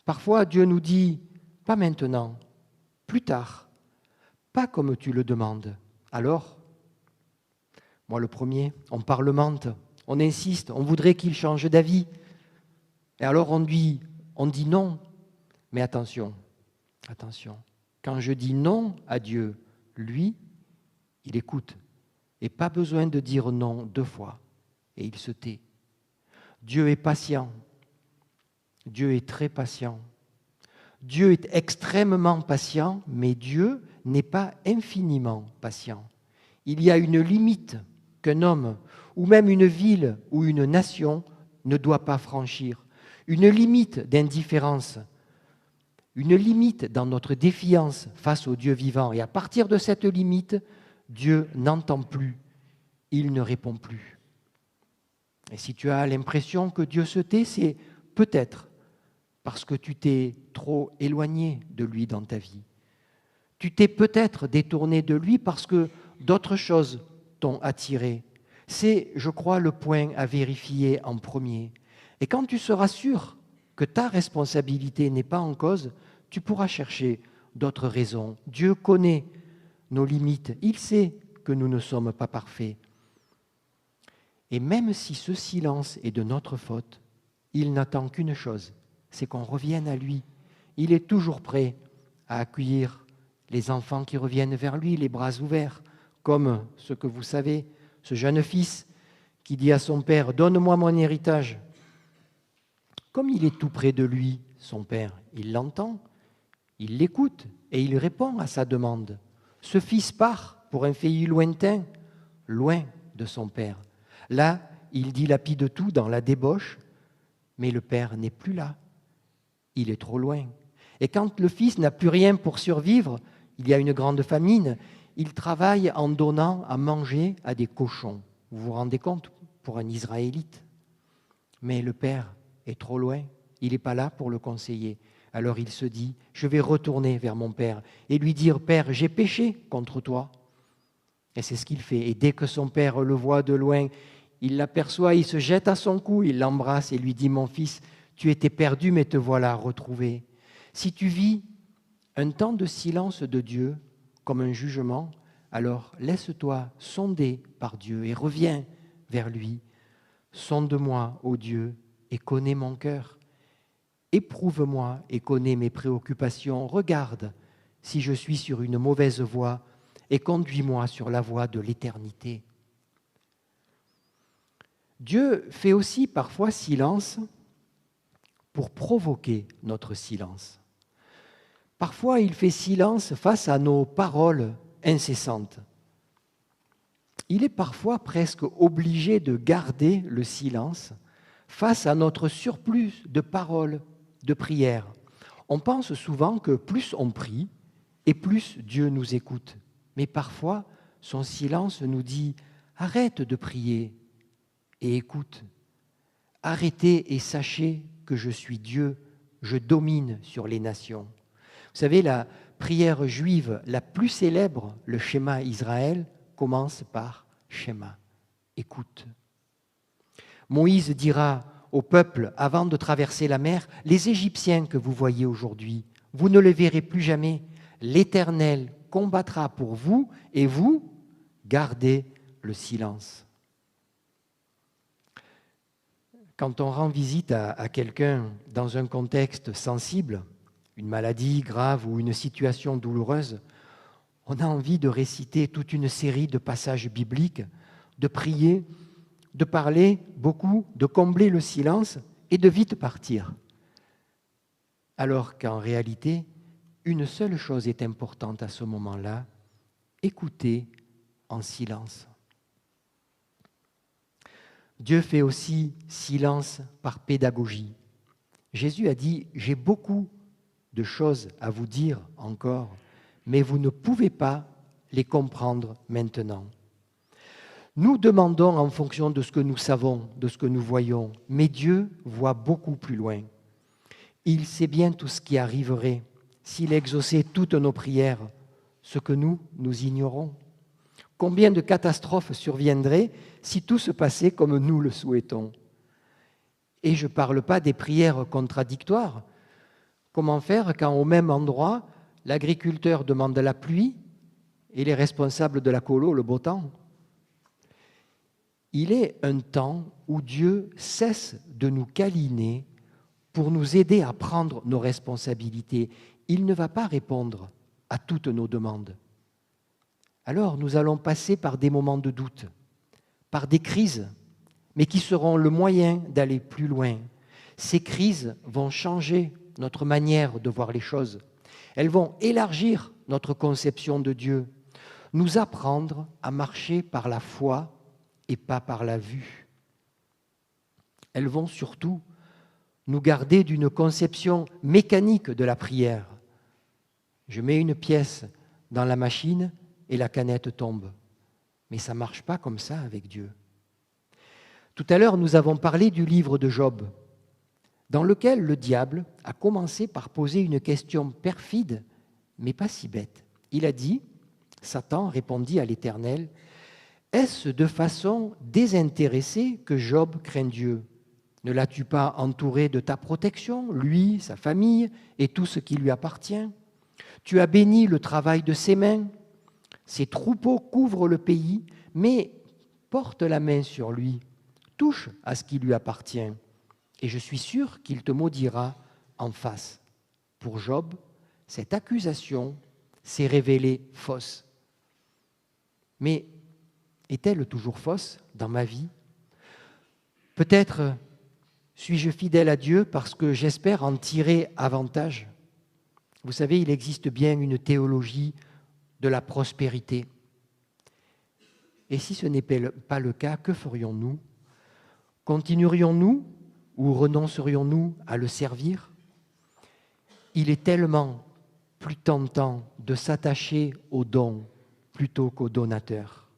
Parfois, Dieu nous dit, pas maintenant, plus tard, pas comme tu le demandes. Alors, moi le premier, on parlemente, on insiste, on voudrait qu'il change d'avis. Et alors on dit non, mais attention, quand je dis non à Dieu, lui, il écoute. Et pas besoin de dire non 2 fois, et il se tait. Dieu est patient. Dieu est très patient. Dieu est extrêmement patient, mais Dieu n'est pas infiniment patient. Il y a une limite qu'un homme, ou même une ville ou une nation, ne doit pas franchir. Une limite d'indifférence, une limite dans notre défiance face au Dieu vivant. Et à partir de cette limite, Dieu n'entend plus, il ne répond plus. Et si tu as l'impression que Dieu se tait, c'est peut-être parce que tu t'es trop éloigné de lui dans ta vie. Tu t'es peut-être détourné de lui parce que d'autres choses t'ont attiré. C'est, je crois, le point à vérifier en premier. Et quand tu seras sûr que ta responsabilité n'est pas en cause, tu pourras chercher d'autres raisons. Dieu connaît nos limites. Il sait que nous ne sommes pas parfaits. Et même si ce silence est de notre faute, il n'attend qu'une chose, c'est qu'on revienne à lui. Il est toujours prêt à accueillir les enfants qui reviennent vers lui, les bras ouverts, comme ce que vous savez, ce jeune fils qui dit à son père « Donne-moi mon héritage ». Comme il est tout près de lui, son père, il l'entend, il l'écoute et il répond à sa demande. Ce fils part pour un pays lointain, loin de son père. Là, il dilapide tout dans la débauche, mais le père n'est plus là. Il est trop loin. Et quand le fils n'a plus rien pour survivre, il y a une grande famine, il travaille en donnant à manger à des cochons. Vous vous rendez compte pour un Israélite? Mais le père est trop loin, il n'est pas là pour le conseiller. Alors il se dit, je vais retourner vers mon père et lui dire, Père, j'ai péché contre toi. Et c'est ce qu'il fait. Et dès que son père le voit de loin, il l'aperçoit, il se jette à son cou, il l'embrasse et lui dit, mon fils, tu étais perdu, mais te voilà retrouvé. Si tu vis un temps de silence de Dieu comme un jugement, alors laisse-toi sonder par Dieu et reviens vers lui. Sonde-moi, ô Dieu, et connais mon cœur. Éprouve-moi et connais mes préoccupations. Regarde si je suis sur une mauvaise voie et conduis-moi sur la voie de l'éternité. Dieu fait aussi parfois silence pour provoquer notre silence. Parfois, il fait silence face à nos paroles incessantes. Il est parfois presque obligé de garder le silence face à notre surplus de paroles, de prières. On pense souvent que plus on prie et plus Dieu nous écoute. Mais parfois, son silence nous dit « Arrête de prier et écoute. Arrêtez et sachez que je suis Dieu, je domine sur les nations. » Vous savez, la prière juive la plus célèbre, le Shema Israël, commence par Shema, écoute. Moïse dira au peuple, avant de traverser la mer, « Les Égyptiens que vous voyez aujourd'hui, vous ne les verrez plus jamais. L'Éternel combattra pour vous et vous, gardez le silence. » Quand on rend visite à quelqu'un dans un contexte sensible, une maladie grave ou une situation douloureuse, on a envie de réciter toute une série de passages bibliques, de prier, de parler beaucoup, de combler le silence et de vite partir. Alors qu'en réalité, une seule chose est importante à ce moment-là, écouter en silence. Dieu fait aussi silence par pédagogie. Jésus a dit « J'ai beaucoup de choses à vous dire encore, mais vous ne pouvez pas les comprendre maintenant. » Nous demandons en fonction de ce que nous savons, de ce que nous voyons, mais Dieu voit beaucoup plus loin. Il sait bien tout ce qui arriverait s'il exauçait toutes nos prières, ce que nous ignorons. Combien de catastrophes surviendraient si tout se passait comme nous le souhaitons? Et je ne parle pas des prières contradictoires. Comment faire quand au même endroit, l'agriculteur demande la pluie et les responsables de la colo le beau temps? Il est un temps où Dieu cesse de nous câliner pour nous aider à prendre nos responsabilités. Il ne va pas répondre à toutes nos demandes. Alors nous allons passer par des moments de doute, par des crises, mais qui seront le moyen d'aller plus loin. Ces crises vont changer notre manière de voir les choses. Elles vont élargir notre conception de Dieu, nous apprendre à marcher par la foi et pas par la vue. Elles vont surtout nous garder d'une conception mécanique de la prière. Je mets une pièce dans la machine et la canette tombe. Mais ça ne marche pas comme ça avec Dieu. Tout à l'heure, nous avons parlé du livre de Job, dans lequel le diable a commencé par poser une question perfide, mais pas si bête. Il a dit, Satan répondit à l'Éternel, « Est-ce de façon désintéressée que Job craint Dieu ? Ne l'as-tu pas entouré de ta protection, lui, sa famille et tout ce qui lui appartient ? Tu as béni le travail de ses mains. Ses troupeaux couvrent le pays, mais porte la main sur lui, touche à ce qui lui appartient, et je suis sûr qu'il te maudira en face. » Pour Job, cette accusation s'est révélée fausse. Mais est-elle toujours fausse dans ma vie ? Peut-être suis-je fidèle à Dieu parce que j'espère en tirer avantage. Vous savez, il existe bien une théologie de la prospérité. Et si ce n'est pas le cas, que ferions-nous ? Continuerions-nous ou renoncerions-nous à le servir ? Il est tellement plus tentant de s'attacher au don plutôt qu'au donateur.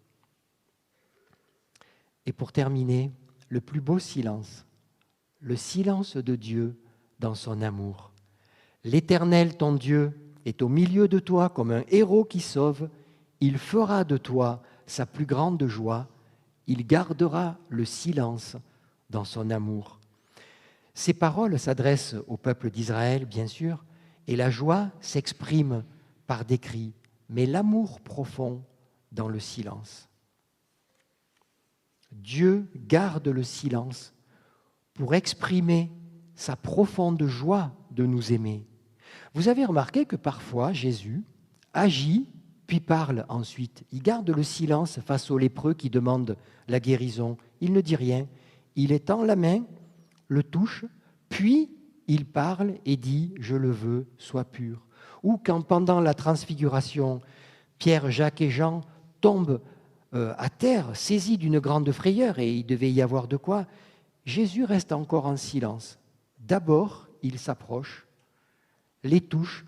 Et pour terminer, le plus beau silence, le silence de Dieu dans son amour. L'Éternel, ton Dieu, est au milieu de toi comme un héros qui sauve. Il fera de toi sa plus grande joie. Il gardera le silence dans son amour. Ces paroles s'adressent au peuple d'Israël, bien sûr, et la joie s'exprime par des cris, mais l'amour profond dans le silence. Dieu garde le silence pour exprimer sa profonde joie de nous aimer. Vous avez remarqué que parfois Jésus agit puis parle ensuite. Il garde le silence face aux lépreux qui demandent la guérison. Il ne dit rien. Il étend la main, le touche, puis il parle et dit « Je le veux, sois pur ». Ou quand pendant la transfiguration, Pierre, Jacques et Jean tombent à terre, saisis d'une grande frayeur, et il devait y avoir de quoi, Jésus reste encore en silence. D'abord, il s'approche, les touche,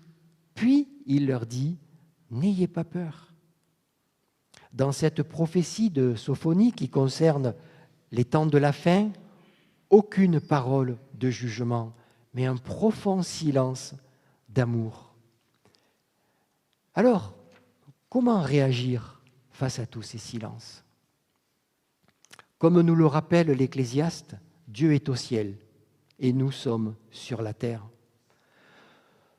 puis il leur dit « N'ayez pas peur ». Dans cette prophétie de Sophonie qui concerne les temps de la fin, aucune parole de jugement, mais un profond silence d'amour. Alors, comment réagir face à tous ces silences ? Comme nous le rappelle l'Ecclésiaste, Dieu est au ciel et nous sommes sur la terre.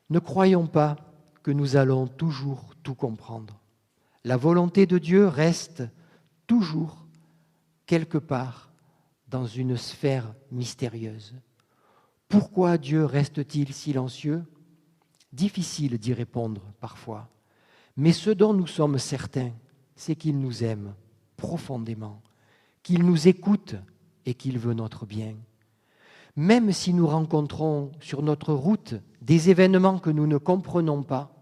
Ne croyons pas que nous allons toujours tout comprendre. La volonté de Dieu reste toujours quelque part dans une sphère mystérieuse. Pourquoi Dieu reste-t-il silencieux ? Difficile d'y répondre parfois. Mais ce dont nous sommes certains, c'est qu'il nous aime profondément, qu'il nous écoute et qu'il veut notre bien. Même si nous rencontrons sur notre route des événements que nous ne comprenons pas,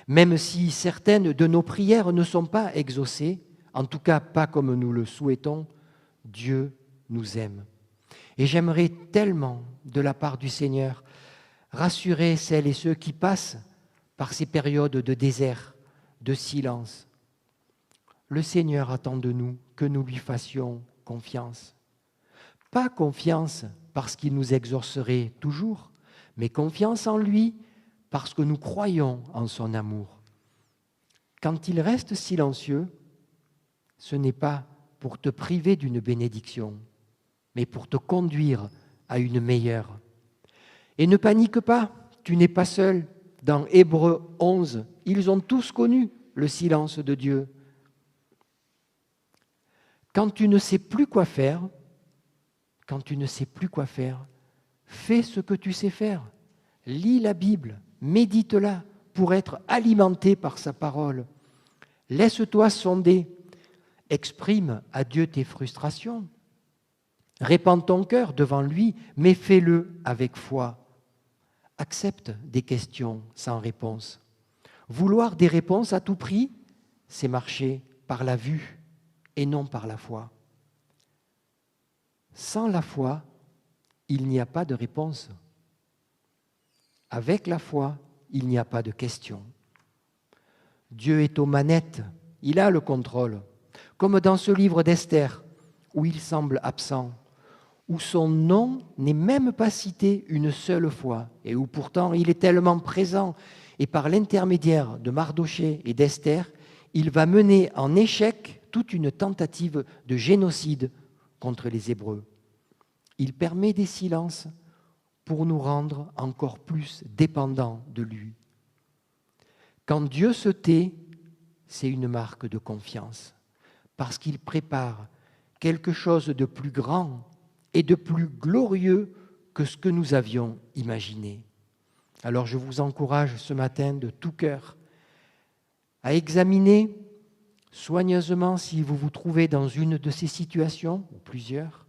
même si certaines de nos prières ne sont pas exaucées, en tout cas pas comme nous le souhaitons, Dieu nous aime. Et j'aimerais tellement, de la part du Seigneur, rassurer celles et ceux qui passent par ces périodes de désert, de silence. Le Seigneur attend de nous que nous lui fassions confiance. Pas confiance parce qu'il nous exaucerait toujours, mais confiance en lui parce que nous croyons en son amour. Quand il reste silencieux, ce n'est pas pour te priver d'une bénédiction, mais pour te conduire à une meilleure. Et ne panique pas, tu n'es pas seul. Dans Hébreux 11, ils ont tous connu le silence de Dieu. Quand tu ne sais plus quoi faire, fais ce que tu sais faire. Lis la Bible, médite-la pour être alimenté par sa parole. Laisse-toi sonder, exprime à Dieu tes frustrations. Répands ton cœur devant lui, mais fais-le avec foi. Accepte des questions sans réponse. Vouloir des réponses à tout prix, c'est marcher par la vue et non par la foi. Sans la foi, il n'y a pas de réponse. Avec la foi, il n'y a pas de question. Dieu est aux manettes, il a le contrôle, comme dans ce livre d'Esther, où il semble absent, où son nom n'est même pas cité une seule fois, et où pourtant il est tellement présent, et par l'intermédiaire de Mardochée et d'Esther, il va mener en échec toute une tentative de génocide contre les Hébreux. Il permet des silences pour nous rendre encore plus dépendants de lui. Quand Dieu se tait, c'est une marque de confiance, parce qu'il prépare quelque chose de plus grand et de plus glorieux que ce que nous avions imaginé. Alors je vous encourage ce matin de tout cœur à examiner soigneusement si vous vous trouvez dans une de ces situations, ou plusieurs,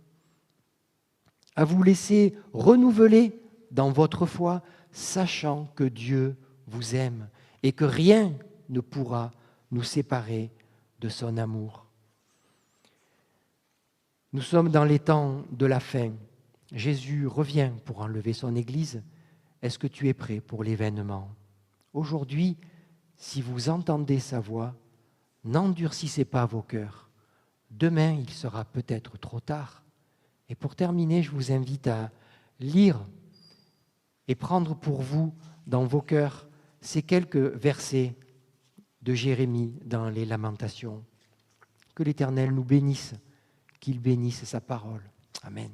à vous laisser renouveler dans votre foi, sachant que Dieu vous aime et que rien ne pourra nous séparer de son amour. Nous sommes dans les temps de la fin. Jésus revient pour enlever son Église. Est-ce que tu es prêt pour l'événement? Aujourd'hui, si vous entendez sa voix, n'endurcissez pas vos cœurs. Demain, il sera peut-être trop tard. Et pour terminer, je vous invite à lire et prendre pour vous, dans vos cœurs, ces quelques versets de Jérémie dans les Lamentations. Que l'Éternel nous bénisse, qu'il bénisse sa parole. Amen.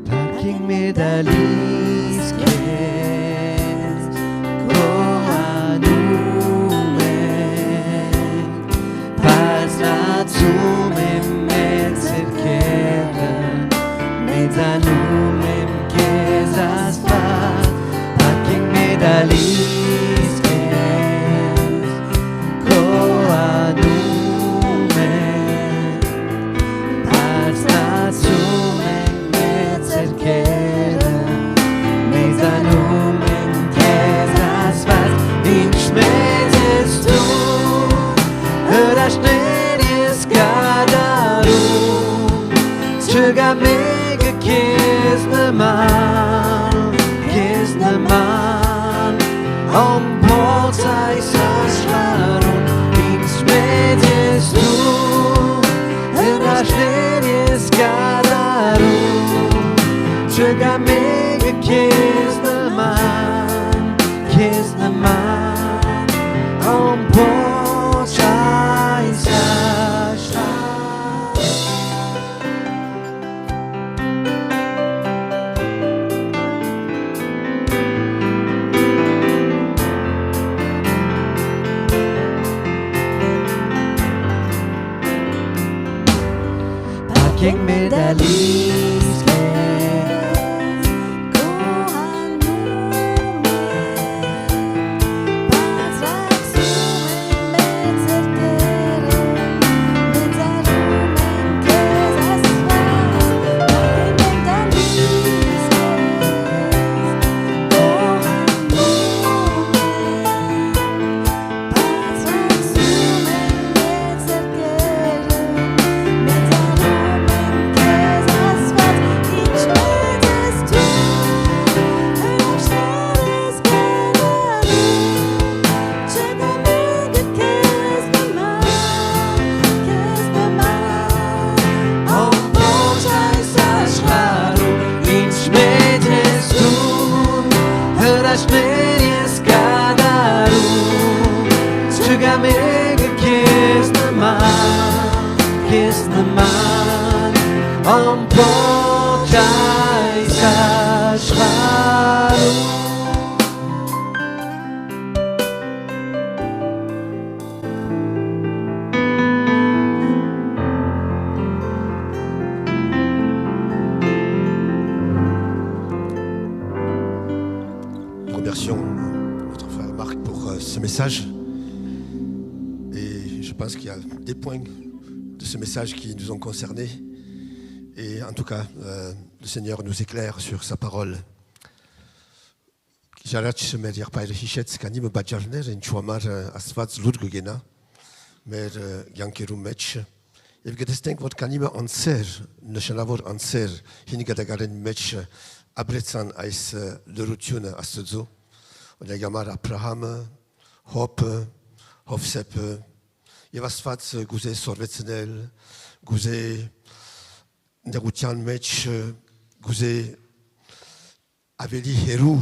Paging medaliskes koanumen pasnatsumem metzerkeren medanumem kezaspat paging medaliskes koanumen pasnatsumem metzerkeren medanumem kezaspat inchmetes tu hörasneries kadaru Çögamega Kisnaman Om potsai saslarun Inchmetes tu hörasneries kadaru Çögamega Kisnaman Om potsai saslarun Paging medaliskes Hörasneries kadaru Çögamega Kisnaman Om pochai message. Et je pense qu'il y a des points de ce message qui nous ont concernés. Et en tout cas, le Seigneur nous éclaire sur sa parole. J'arrête me dire pas richesse quand il me badjarner en chuamar asfats ludgena, mais yankeru match. Et que distinct votre canime en serre, ne chanavor en serre, hingadagaren match abretsan ais le routine astuzo. Und der Gamar Abraham, Hoppe, Hofseppe, Jevasfats, Guse Sorvetzenel, Guse Nerutian Mech, Guse Aveli Heru,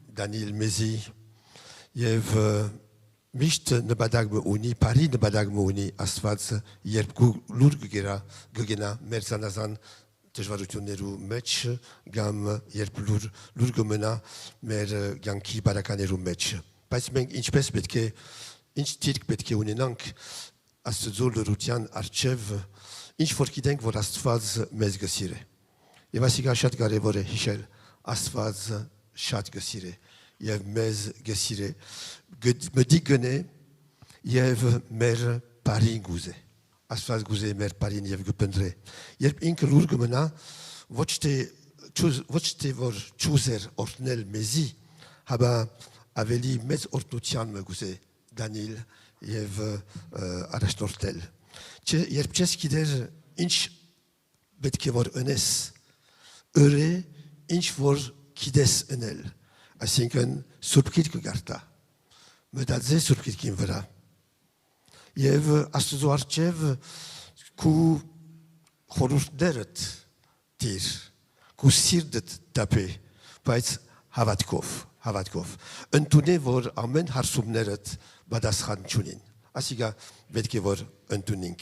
Daniel Mezi, Jev Mischt ne Badagme Uni, Paris ne Badagme Uni, Asfats, Yerb Lurgera, Gugena, Merzanazan, Tejvarutuneru Mech, Gam Yerb Lurgomena, Mer Yanki Barakaneru Mech. Paismeng inch betke, inch tirk betke unenank, Astzol de Rutian Archev, inch forkidenk vor Asfaz Mezgesire. Yevasiga Shat Garevore Hichel, Asfaz Shat Gesire. Yev Mez Gesire. Me digene, Yev Mer Paringouze. Asfaz Gouze Mer Parin Yev Gupendre. Yev Ink Lurgomena, Watchte vor Chuser Ornel Mezi, Haba Aveli Mez Ornutian me Gouze, Daniel, Yev Arashnortel. Yev Cheskider inch betke vor Enes, Eure inch vor Kides Enel. Asinken Surpkirk Garta. Medadze Surpkirkin Vera. Yev Astuzoarchev ku Horus Deret Tir, ku Sirdet Tape, Paits Havatkov. Een tournee voor Amen Harsumneret Badaschan Chunin. Asiga betke voor een toening.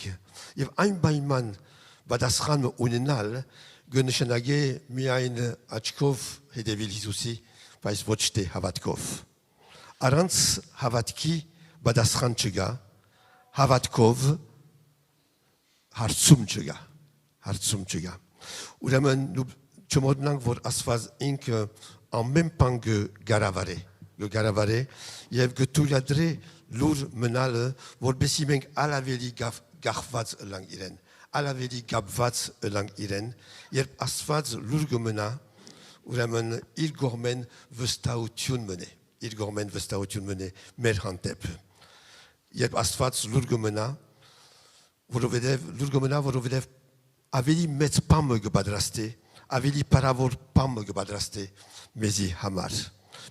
Je hebt een bijman Badaschan Unenal, Gunneshenage Miain Achkov, Hedevil Hisusi, Pais Vochte Havatkov. Arans Havatki Badaschan Chega, Havatkov Harsumchega. Uramen Chomodnang voor Asfaz Ink. En même temps que Garavare. Le Garavare, il y a que tout l'adré, lourd menal, vol bessimeng à la veli garvats lang iren. À la veli gabvats lang iren. Il y a asfats lourgomena, ou la men il gormen vestautiun mené, merhantep. Il y a asfats lourgomena, vorovedev, aveli met pam gebadraste, aveli paravor pam gebadraste. Mezi Hamar.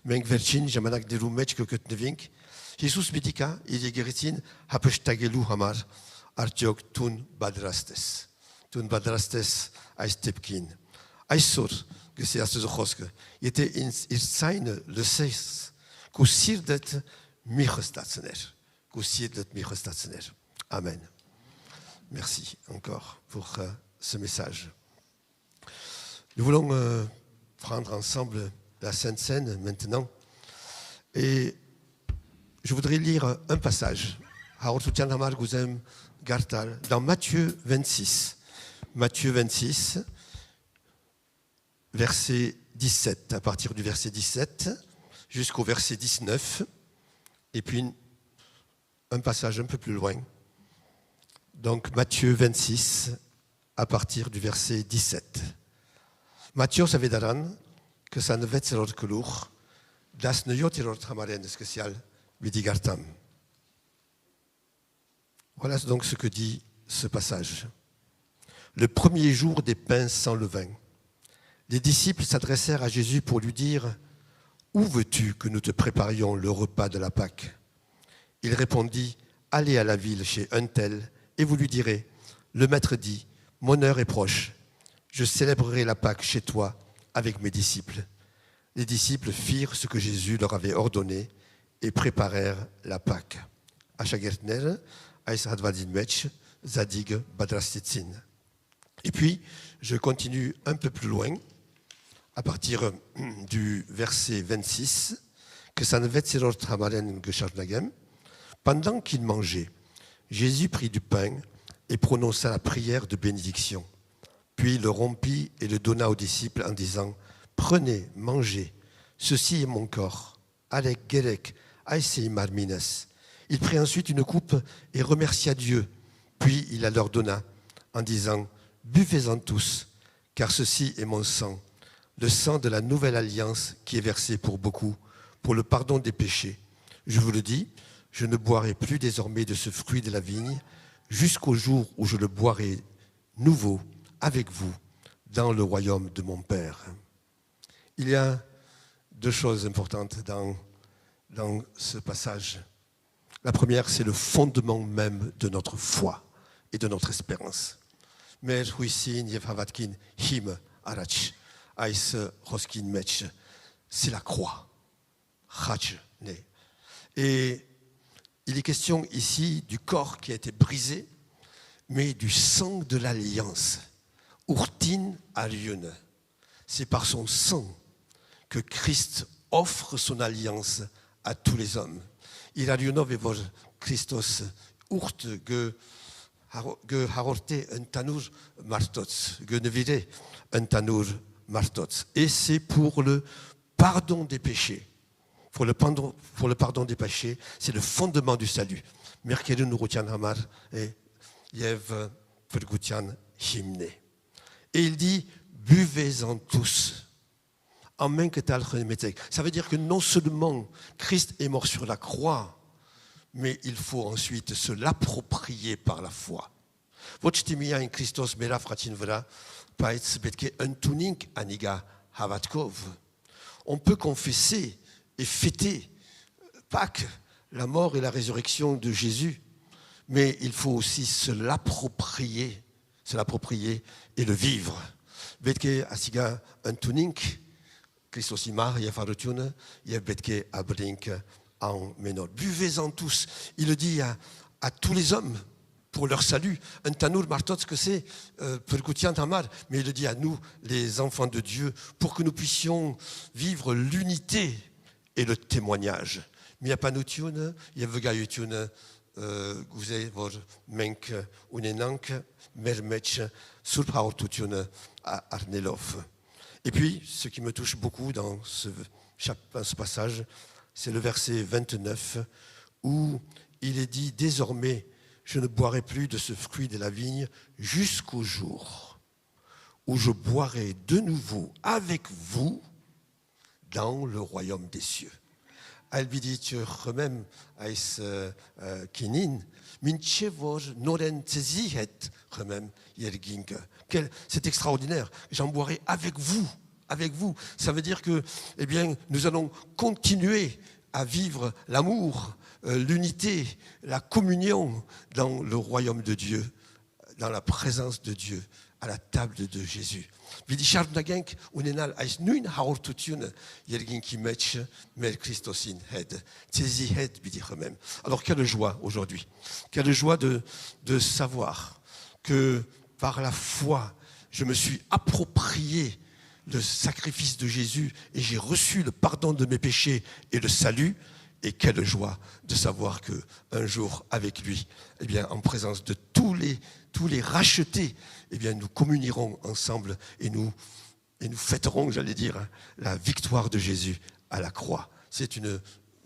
Meng vercin, jamanak de rumech que nevink. Jesus medica, il est guéritin, hapestagelu Hamar, artiok tun badrastes. Tun badrastes, aistepkin. Aisor, que c'est à ce zochoske. Il était il signe le 6, qu'au sirdet michestatsner. Amen. Merci encore pour ce message. Nous voulons prendre ensemble la Sainte Seine maintenant. Et je voudrais lire un passage. Dans Matthieu 26. Matthieu 26, verset 17. À partir du verset 17 jusqu'au verset 19. Et puis un passage un peu plus loin. Donc Matthieu 26, à partir du verset 17. Matthieu savait daran que ça ne va être que lourd, das ne yotiror tramaren spécial vidigartam. Voilà donc ce que dit ce passage. Le premier jour des pains sans levain, les disciples s'adressèrent à Jésus pour lui dire « Où veux-tu que nous te préparions le repas de la Pâque ?» Il répondit « Allez à la ville chez un tel et vous lui direz « Le maître dit, mon heure est proche. Je célébrerai la Pâque chez toi avec mes disciples. » Les disciples firent ce que Jésus leur avait ordonné et préparèrent la Pâque. Achagertner, Aishadvadin Mech, Zadig Badrastitsin. Et puis, je continue un peu plus loin, à partir du verset 26, que ça ne va être. Pendant qu'il mangeait, Jésus prit du pain et prononça la prière de bénédiction. Puis le rompit et le donna aux disciples en disant « Prenez, mangez, ceci est mon corps. Alek gerek, aisei marmines, Il prit ensuite une coupe et remercia Dieu. Puis il la leur donna en disant, « Buvez-en tous, car ceci est mon sang, le sang de la nouvelle alliance qui est versé pour beaucoup, pour le pardon des péchés. Je vous le dis, je ne boirai plus désormais de ce fruit de la vigne, jusqu'au jour où je le boirai nouveau avec vous dans le royaume de mon Père. » Il y a deux choses importantes dans ce passage. La première, c'est le fondement même de notre foi et de notre espérance. Mer huisin yevavatkin him arach ais roskin mech. C'est la croix. Et il est question ici du corps qui a été brisé, mais du sang de l'alliance. Urtin ariune. C'est par son sang que Christ offre son alliance à tous les hommes. Il ariunove vor Christos urt ge harorte un tanur martots, ge nevire un tanur martots. Et c'est pour le pardon des péchés. Pour le pardon des péchés, c'est le fondement du salut. Merkelun urutian hamar et yev pergutian himne. Et il dit, buvez-en tous. Ça veut dire que non seulement Christ est mort sur la croix, mais il faut ensuite se l'approprier par la foi. On peut confesser et fêter Pâques, la mort et la résurrection de Jésus, mais il faut aussi se l'approprier et le vivre. Betke asiga un tuning, Christos imar, yafarutune, yebetke abrink en menor. Buvez-en tous. Il le dit à tous les hommes pour leur salut. Un tanour martot, ce que c'est, percutian tamar, mais il le dit à nous, les enfants de Dieu, pour que nous puissions vivre l'unité et le témoignage. Miapanutune, yevegayutune, guzei vor menk unenank, mermech, surpraortutune à Arnelov. Et puis, ce qui me touche beaucoup dans ce passage, c'est le verset 29, où il est dit « Désormais, je ne boirai plus de ce fruit de la vigne jusqu'au jour où je boirai de nouveau avec vous dans le royaume des cieux. » Albiditur même ais kinin minchevor noren tzezihet même yerginke. C'est extraordinaire. J'en boirai avec vous. Avec vous. Ça veut dire que, eh bien, nous allons continuer à vivre l'amour, l'unité, la communion dans le royaume de Dieu, dans la présence de Dieu, à la table de Jésus. Alors quelle joie aujourd'hui, quelle joie de savoir que par la foi, je me suis approprié le sacrifice de Jésus et j'ai reçu le pardon de mes péchés et le salut. Et quelle joie de savoir qu'un jour, avec lui, eh bien, en présence de tous les rachetés, eh bien, nous communierons ensemble et nous fêterons, j'allais dire, la victoire de Jésus à la croix. C'est une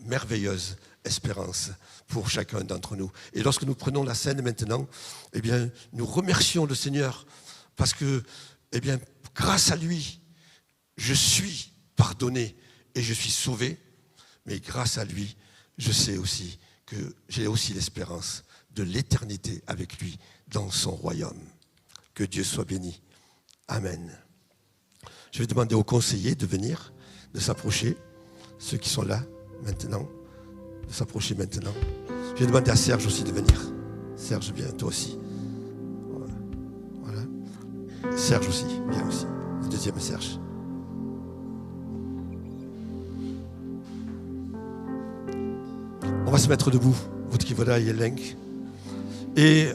merveilleuse espérance pour chacun d'entre nous. Et lorsque nous prenons la scène maintenant, eh bien, nous remercions le Seigneur parce que, eh bien, grâce à lui, je suis pardonné et je suis sauvé. Mais grâce à lui, je sais aussi que j'ai aussi l'espérance de l'éternité avec lui dans son royaume. Que Dieu soit béni. Amen. Je vais demander aux conseillers de venir, de s'approcher, ceux qui sont là maintenant, de s'approcher maintenant. Je vais demander à Serge aussi de venir. Serge, viens, toi aussi. Voilà. Serge aussi, viens aussi. Le deuxième Serge. On va se mettre debout, Vutkivoda et Yelenk. Et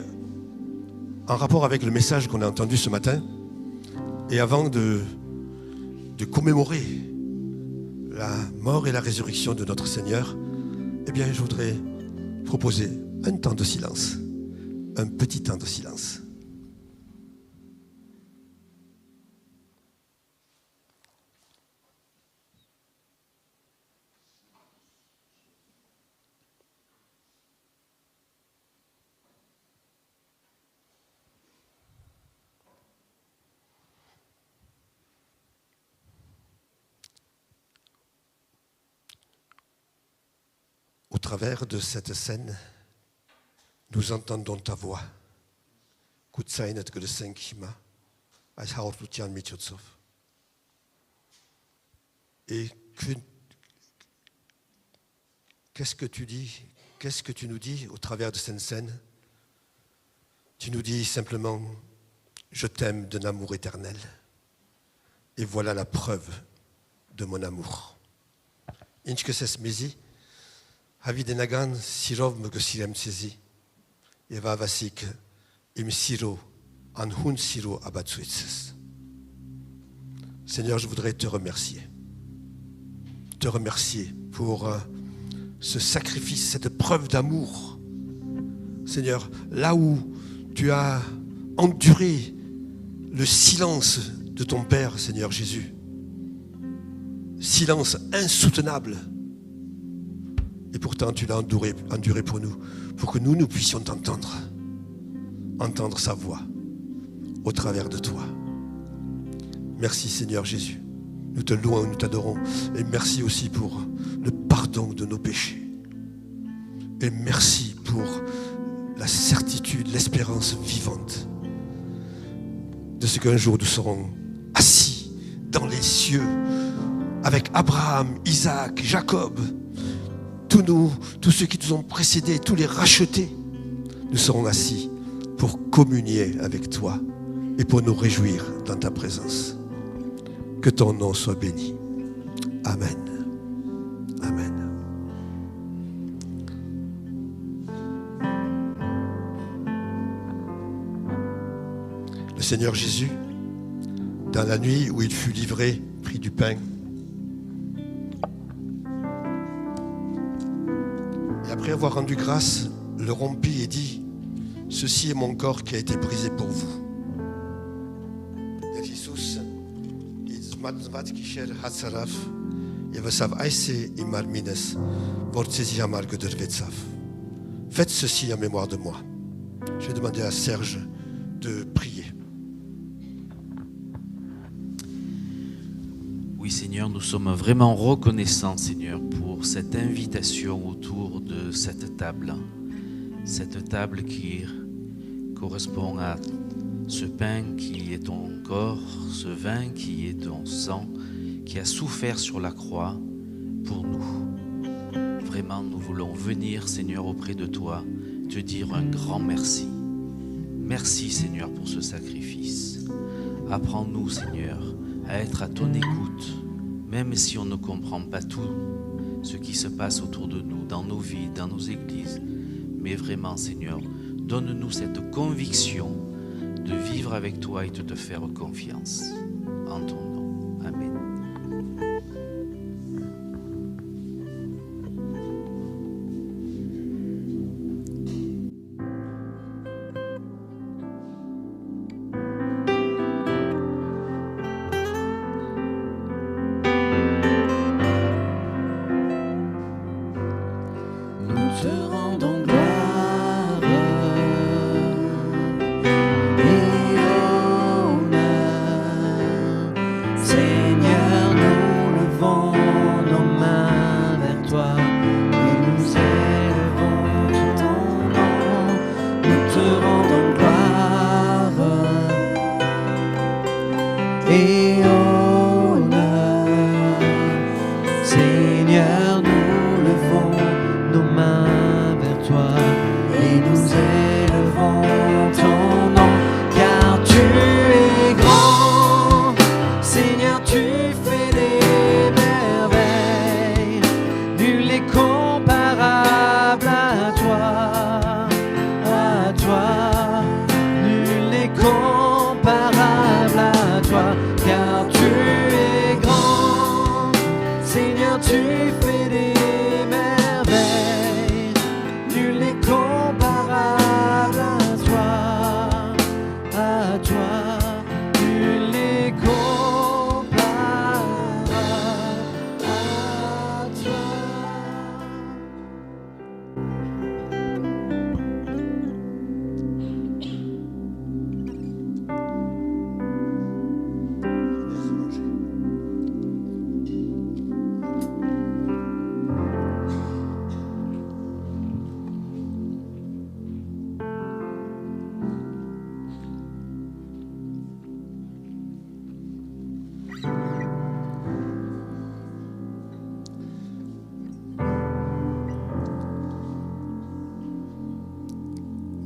en rapport avec le message qu'on a entendu ce matin, et avant de commémorer la mort et la résurrection de notre Seigneur, eh bien, je voudrais proposer un temps de silence, un petit temps de silence. travers de cette scène, nous entendons ta voix. Et qu'est-ce que tu dis? Qu'est-ce que tu nous dis au travers de cette scène? Tu nous dis simplement, je t'aime d'un amour éternel. Et voilà la preuve de mon amour. Inchke sesmezi, havidenagan sirov mugosirem sezi, eva vasik im siro an hun siro abatsuitses. Seigneur, je voudrais te remercier pour ce sacrifice, cette preuve d'amour. Seigneur, là où tu as enduré le silence de ton Père, Seigneur Jésus, silence insoutenable, et pourtant tu l'as enduré pour nous, pour que nous puissions t'entendre, entendre sa voix au travers de toi. Merci Seigneur Jésus, nous te louons, nous t'adorons, et merci aussi pour le pardon de nos péchés, et merci pour la certitude, l'espérance vivante de ce qu'un jour nous serons assis dans les cieux avec Abraham, Isaac, Jacob, tous ceux qui nous ont précédés, tous les rachetés. Nous serons assis pour communier avec toi et pour nous réjouir dans ta présence. Que ton nom soit béni. Amen. Amen. Le Seigneur Jésus, dans la nuit où il fut livré, prit du pain. Et après avoir rendu grâce, le rompit et dit, « Ceci est mon corps qui a été brisé pour vous. » Faites ceci en mémoire de moi. Je vais demander à Serge de prier. Oui Seigneur, nous sommes vraiment reconnaissants Seigneur pour cette invitation autour de cette table qui correspond à ce pain qui est ton corps, ce vin qui est ton sang, qui a souffert sur la croix pour nous. Vraiment, nous voulons venir Seigneur auprès de toi, te dire un grand merci. Merci Seigneur pour ce sacrifice. Apprends-nous Seigneur à être à ton écoute, même si on ne comprend pas tout ce qui se passe autour de nous, dans nos vies, dans nos églises. Mais vraiment, Seigneur, donne-nous cette conviction de vivre avec toi et de te faire confiance. En ton nom. Amen.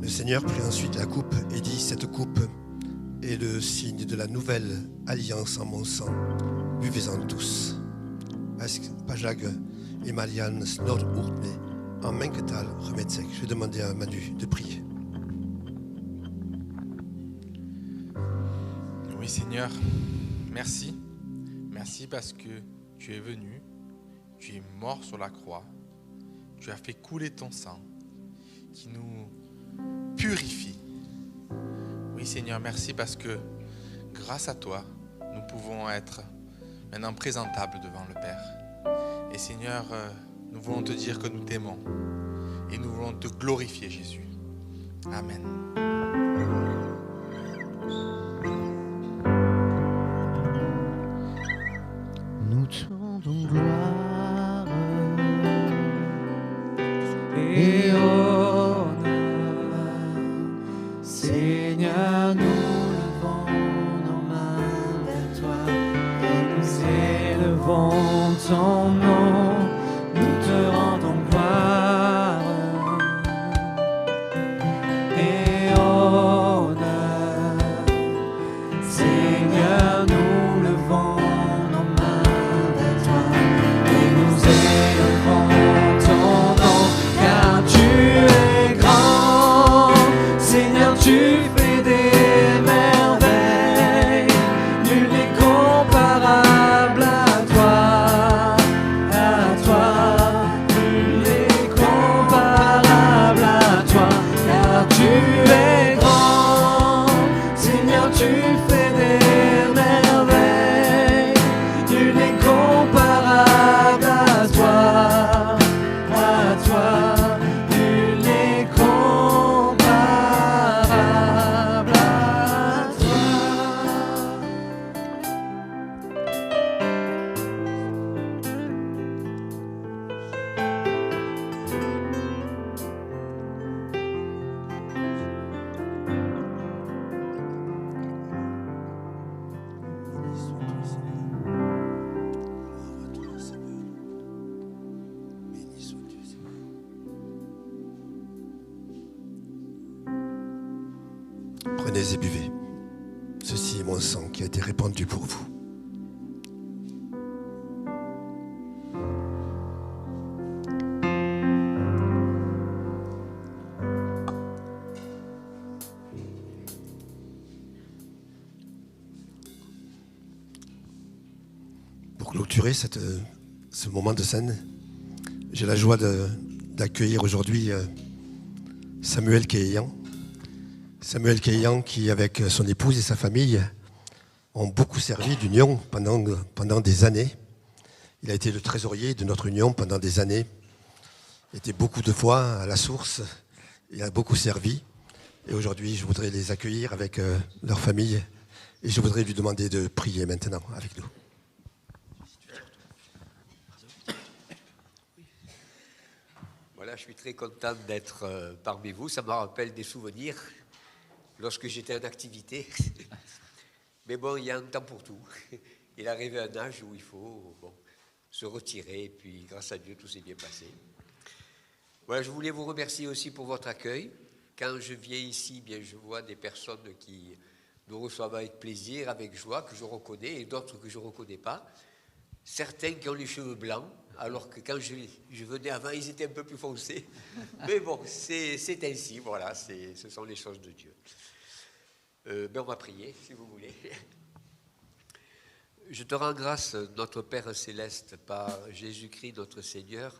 Le Seigneur prit ensuite la coupe et dit, cette coupe est le signe de la nouvelle alliance en mon sang. Buvez-en tous. Pajag et Malian snor urtme en menketal remetsek. Je vais demander à Manu de prier. Oui Seigneur, merci. Merci parce que tu es venu, tu es mort sur la croix, tu as fait couler ton sang qui nous purifie. Oui Seigneur, merci parce que grâce à toi, nous pouvons être maintenant présentables devant le Père. Et Seigneur, nous voulons te dire que nous t'aimons et nous voulons te glorifier Jésus. Amen. Nous te rendons gloire et honneur. Seigneur, nous levons nos mains vers toi et nous élevons ton nom. Nous te rendons gloire et honneur. Seigneur, nous levons nos mains vers toi et nous élevons ton nom, car tu es grand. Seigneur, tu fais des merveilles, nul n'est comparable à toi, nul n'est comparable à toi, car tu es grand. Seigneur, tu fais des merveilles, nul n'est comparable à toi, nul n'est comparable à toi. Prenez et buvez. Ceci est mon sang qui a été répandu pour vous. Pour clôturer ce moment de scène, j'ai la joie d'accueillir aujourd'hui Samuel Keyan. Samuel Keyan qui, avec son épouse et sa famille, ont beaucoup servi l'Union pendant des années. Il a été le trésorier de notre Union pendant des années. Il était beaucoup de fois à la source. Il a beaucoup servi. Et aujourd'hui, je voudrais les accueillir avec leur famille. Et je voudrais lui demander de prier maintenant avec nous. Voilà, je suis très content d'être parmi vous. Ça me rappelle des souvenirs lorsque j'étais en activité. Mais bon, il y a un temps pour tout. Il est arrivé un âge où il faut se retirer. Et puis, grâce à Dieu, tout s'est bien passé. Voilà, je voulais vous remercier aussi pour votre accueil. Quand je viens ici, bien, je vois des personnes qui nous reçoivent avec plaisir, avec joie, que je reconnais, et d'autres que je ne reconnais pas. Certains qui ont les cheveux blancs, alors que quand je venais avant, ils étaient un peu plus foncés. Mais bon, c'est ainsi, voilà, ce sont les choses de Dieu. On va prier, si vous voulez. Je te rends grâce, notre Père Céleste, par Jésus-Christ, notre Seigneur,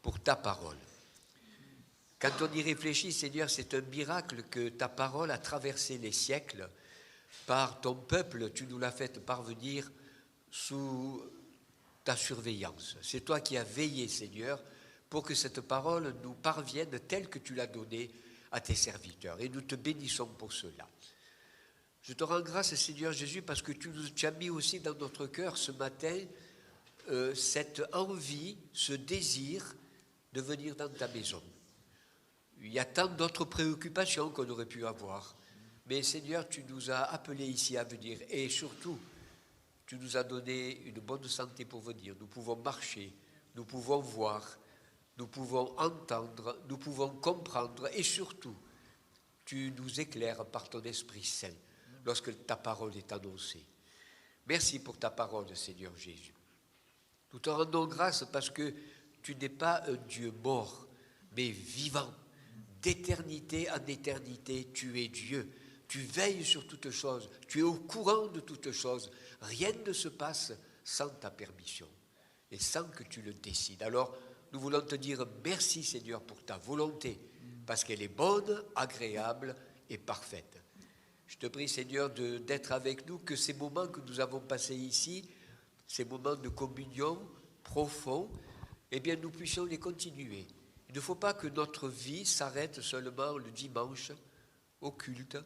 pour ta parole. Quand on y réfléchit, Seigneur, c'est un miracle que ta parole a traversé les siècles. Par ton peuple, tu nous l'as fait parvenir sous ta surveillance. C'est toi qui as veillé, Seigneur, pour que cette parole nous parvienne telle que tu l'as donnée à tes serviteurs. Et nous te bénissons pour cela. Je te rends grâce, Seigneur Jésus, parce que tu as mis aussi dans notre cœur ce matin cette envie, ce désir de venir dans ta maison. Il y a tant d'autres préoccupations qu'on aurait pu avoir. Mais Seigneur, tu nous as appelés ici à venir. Et surtout, tu nous as donné une bonne santé pour venir. Nous pouvons marcher, nous pouvons voir, nous pouvons entendre, nous pouvons comprendre. Et surtout, tu nous éclaires par ton Esprit Saint lorsque ta parole est annoncée. Merci pour ta parole, Seigneur Jésus. Nous te rendons grâce parce que tu n'es pas un Dieu mort, mais vivant. D'éternité en éternité, tu es Dieu. Tu veilles sur toutes choses. Tu es au courant de toutes choses. Rien ne se passe sans ta permission et sans que tu le décides. Alors, nous voulons te dire merci, Seigneur, pour ta volonté, parce qu'elle est bonne, agréable et parfaite. Je te prie, Seigneur, d'être avec nous, que ces moments que nous avons passés ici, ces moments de communion profonds, eh bien, nous puissions les continuer. Il ne faut pas que notre vie s'arrête seulement le dimanche au culte,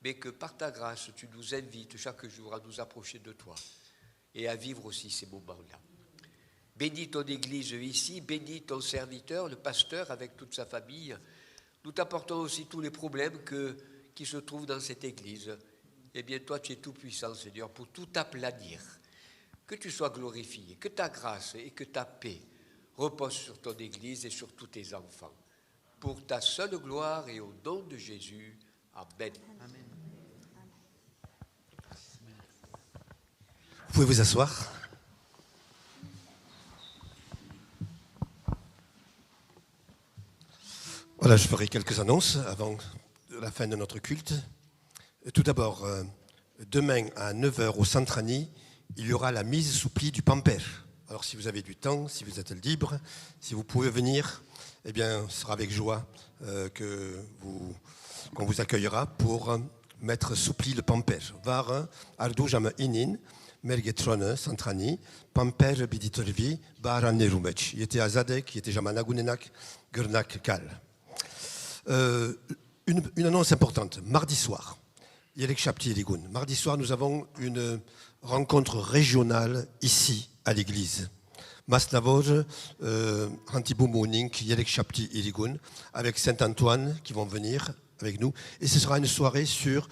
mais que par ta grâce, tu nous invites chaque jour à nous approcher de toi et à vivre aussi ces moments-là. Bénis ton Église ici, bénis ton serviteur, le pasteur avec toute sa famille. Nous t'apportons aussi tous les problèmes qui se trouvent dans cette Église. Eh bien, toi, tu es tout puissant, Seigneur, pour tout aplanir. Que tu sois glorifié, que ta grâce et que ta paix reposent sur ton Église et sur tous tes enfants. Pour ta seule gloire et au nom de Jésus. Amen. Amen. Vous pouvez vous asseoir. Voilà, je ferai quelques annonces avant la fin de notre culte. Tout d'abord, demain à 9h au Centrani, il y aura la mise sous pli du Pamper. Alors si vous avez du temps, si vous êtes libre, si vous pouvez venir, eh bien, ce sera avec joie qu'on vous accueillera pour mettre sous pli le Pamper. Var ardujam inin, mergetrone Centrani, Pamper biditorvi, bara nerumec. Il était à Zadek, il était jamanagunenak, gurnak kal. Une annonce importante, mardi soir, Yerek Chapti Eligun. Mardi soir, nous avons une rencontre régionale ici, à l'église. Masnavoj, Hantibumouning, Yerek Chapti Eligun, avec Saint-Antoine qui vont venir avec nous. Et ce sera une soirée sur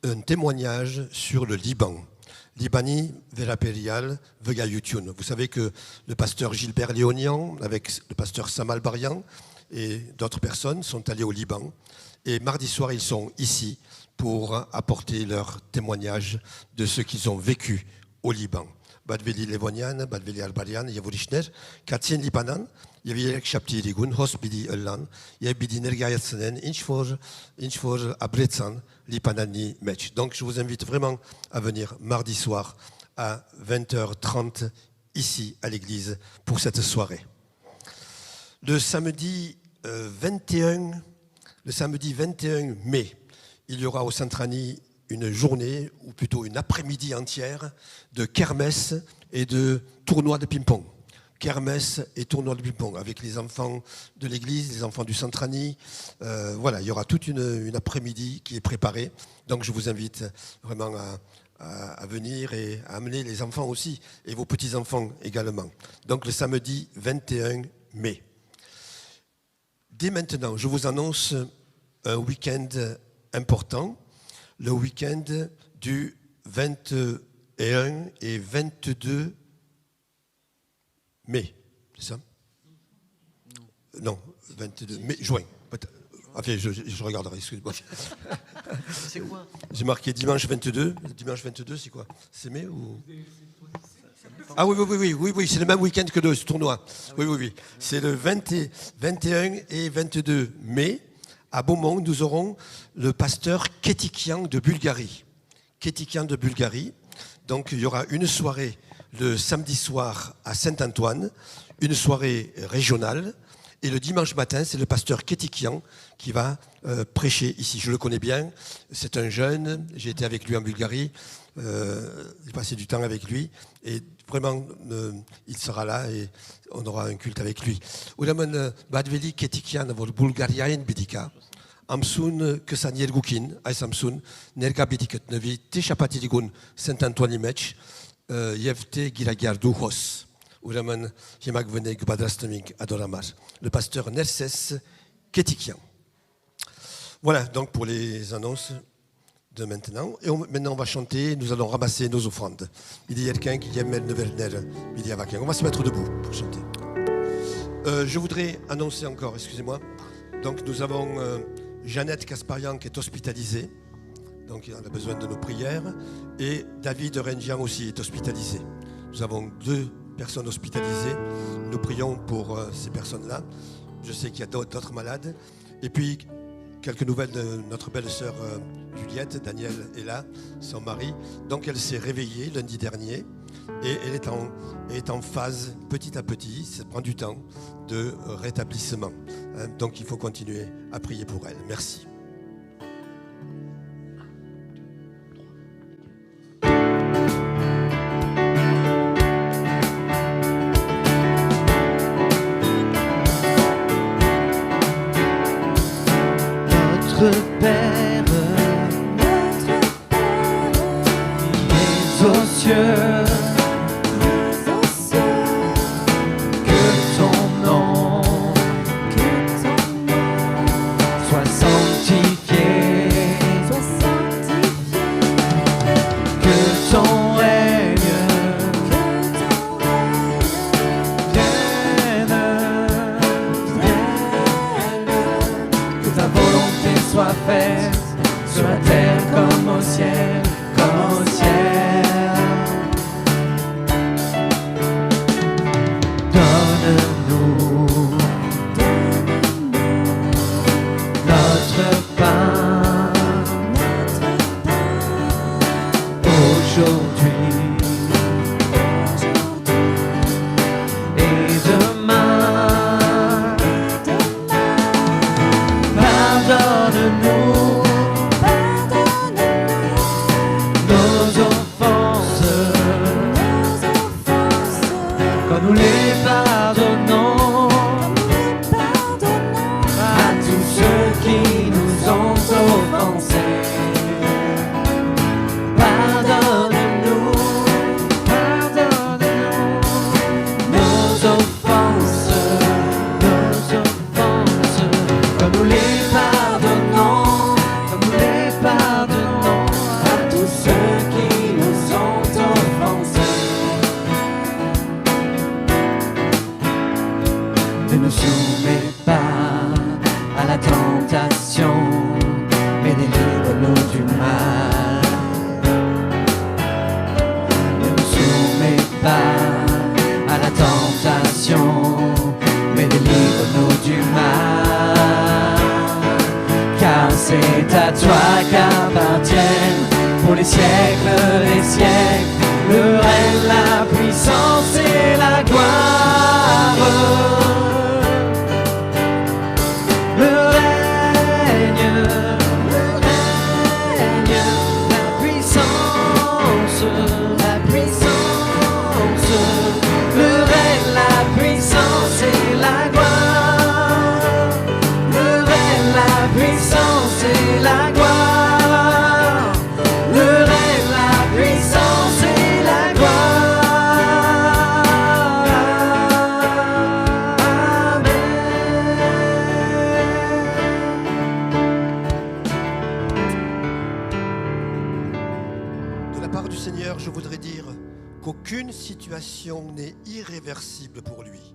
un témoignage sur le Liban. Libani Veraperial Vega Yutun. Vous savez que le pasteur Gilbert Léonian, avec le pasteur Samal Barian, et d'autres personnes sont allées au Liban. Et mardi soir, ils sont ici pour apporter leur témoignage de ce qu'ils ont vécu au Liban. Badveli Levonian, Badveli Albarian, Yavorishner, Katien Libanan, Yavirek Chapti Ligun, Hosbidi Elan, Yabidi Nergayatsenen, Inchfor Abretsan, Lipanani Mech. Donc je vous invite vraiment à venir mardi soir à 20h30 ici à l'église pour cette soirée. Le samedi 21 mai, il y aura au Centrani une journée, ou plutôt une après-midi entière, de kermesse et de tournoi de ping-pong. Kermesse et tournoi de ping-pong avec les enfants de l'église, les enfants du Centrani. Voilà, il y aura toute une après-midi qui est préparée. Donc je vous invite vraiment à venir et à amener les enfants aussi, et vos petits-enfants également. Donc le samedi 21 mai. Dès maintenant, je vous annonce un week-end important, le week-end du 21 et 22 mai, c'est ça? Non, 22 mai, juin. Enfin, je regarderai, excusez-moi. C'est quoi? J'ai marqué dimanche 22. Dimanche 22, c'est quoi? C'est mai ou... Ah oui, c'est le même week-end que le tournoi. Oui. C'est le 21 et 22 mai. À Beaumont, nous aurons le pasteur Ketikian de Bulgarie. Donc, il y aura une soirée le samedi soir à Saint-Antoine, une soirée régionale. Et le dimanche matin, c'est le pasteur Ketikian qui va prêcher ici. Je le connais bien, c'est un jeune, j'ai été avec lui en Bulgarie, j'ai passé du temps avec lui, et vraiment, il sera là et on aura un culte avec lui. Ulaman Badveli Ketikian vor Bulgariaen bidika, Amsun Kesaniel Gukin, Ay Samsun, Nerga bidiket nevi, Tishapatiligun, Saint-Antoine Limech, Yevte Giragiardou Hos. Le pasteur Nerses Ketikian. Voilà donc pour les annonces de maintenant. Et maintenant on va chanter, nous allons ramasser nos offrandes. Il y a quelqu'un qui aime le Werner, il y a quelqu'un. On va se mettre debout pour chanter. Je voudrais annoncer encore, excusez-moi. Donc nous avons Jeannette Kasparian qui est hospitalisée, donc il en a besoin de nos prières, et David Rengian aussi est hospitalisé. Nous avons 2 personnes hospitalisées, nous prions pour ces personnes-là. Je sais qu'il y a d'autres malades. Et puis, quelques nouvelles de notre belle-sœur Juliette. Daniel est là, son mari. Donc elle s'est réveillée lundi dernier et elle est en phase petit à petit, ça prend du temps, de rétablissement. Donc il faut continuer à prier pour elle. Merci. Notre Père, qui es aux cieux, que ton nom soit sanctifié, que ton règne vienne, que ta volonté soit faite sur la terre comme au ciel, comme au ciel. Donne-nous notre pain aujourd'hui et demain. Pardonne-nous nos offenses, comme nous les pardonnons à tous ceux qui nous ont offensés. Pardonne-nous nos offenses, comme nous les pardonnons, à tous ceux qui nous ont offensés. Ne nous soumets pas à la tentation, mais délivre-nous du mal. Ne nous soumets pas à la tentation, mais délivre-nous du mal. Car c'est à toi qu'appartiennent pour les siècles des siècles le règne, la puissance et la gloire. Le règne, la puissance, le règne, la puissance et la gloire. Le règne, la puissance et la gloire. Le règne, la puissance et la gloire. De la part du Seigneur, je voudrais dire qu'aucune situation n'est irréversible pour lui.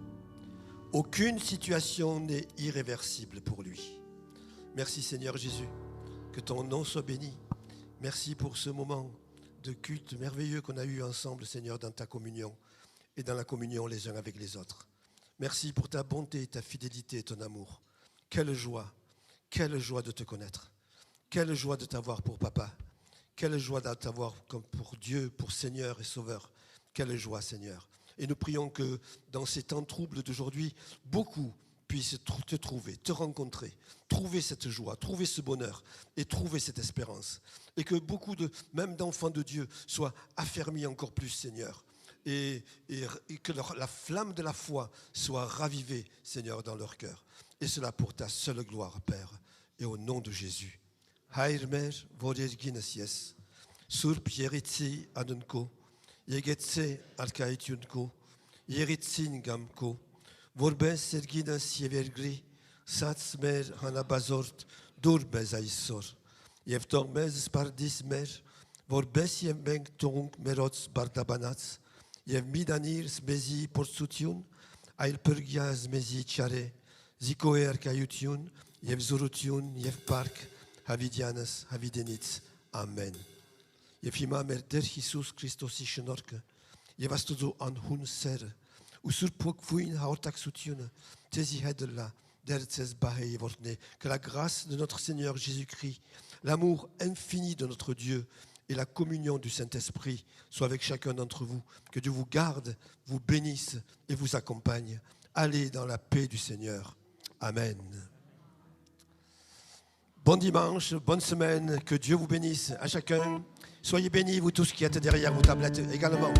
Aucune situation n'est irréversible pour lui. Merci Seigneur Jésus, que ton nom soit béni. Merci pour ce moment de culte merveilleux qu'on a eu ensemble, Seigneur, dans ta communion et dans la communion les uns avec les autres. Merci pour ta bonté, ta fidélité et ton amour. Quelle joie de te connaître. Quelle joie de t'avoir pour papa. Quelle joie de t'avoir comme pour Dieu, pour Seigneur et Sauveur. Quelle joie, Seigneur. Et nous prions que dans ces temps troubles d'aujourd'hui, beaucoup puissent te trouver, te rencontrer, trouver cette joie, trouver ce bonheur et trouver cette espérance. Et que beaucoup même d'enfants de Dieu soient affermis encore plus, Seigneur. Et que la flamme de la foi soit ravivée, Seigneur, dans leur cœur. Et cela pour ta seule gloire, Père. Et au nom de Jésus. Haïrmer, Vodesginesies, Surp Yeritsi Anunko, Yegetse Alkaïtunko, Yeritsin Gamko, Vorbes Sergina Sievergri, Satsmer Hanabazort, Durbez Aissor, Yevtormez Spardismer, Vorbes Yembeng Tung Merots Bardabanats, Yevmidanir Smezi Portsutiun, Ailpergia Smezi Chare, Zikoer Kayutiun, Jev Zorutiun, Jev Park, Havidianas, Havidenitz. Amen. Jev ima merder Jesus Christos ishenorke. Jev astozo an hun ser. Usur pok fuin haortak sutiun. Tesi hedela. Que la grâce de notre Seigneur Jésus-Christ, l'amour infini de notre Dieu et la communion du Saint-Esprit soient avec chacun d'entre vous. Que Dieu vous garde, vous bénisse et vous accompagne. Allez dans la paix du Seigneur. Amen. Bon dimanche, bonne semaine, que Dieu vous bénisse à chacun. Soyez bénis, vous tous qui êtes derrière vos tablettes également.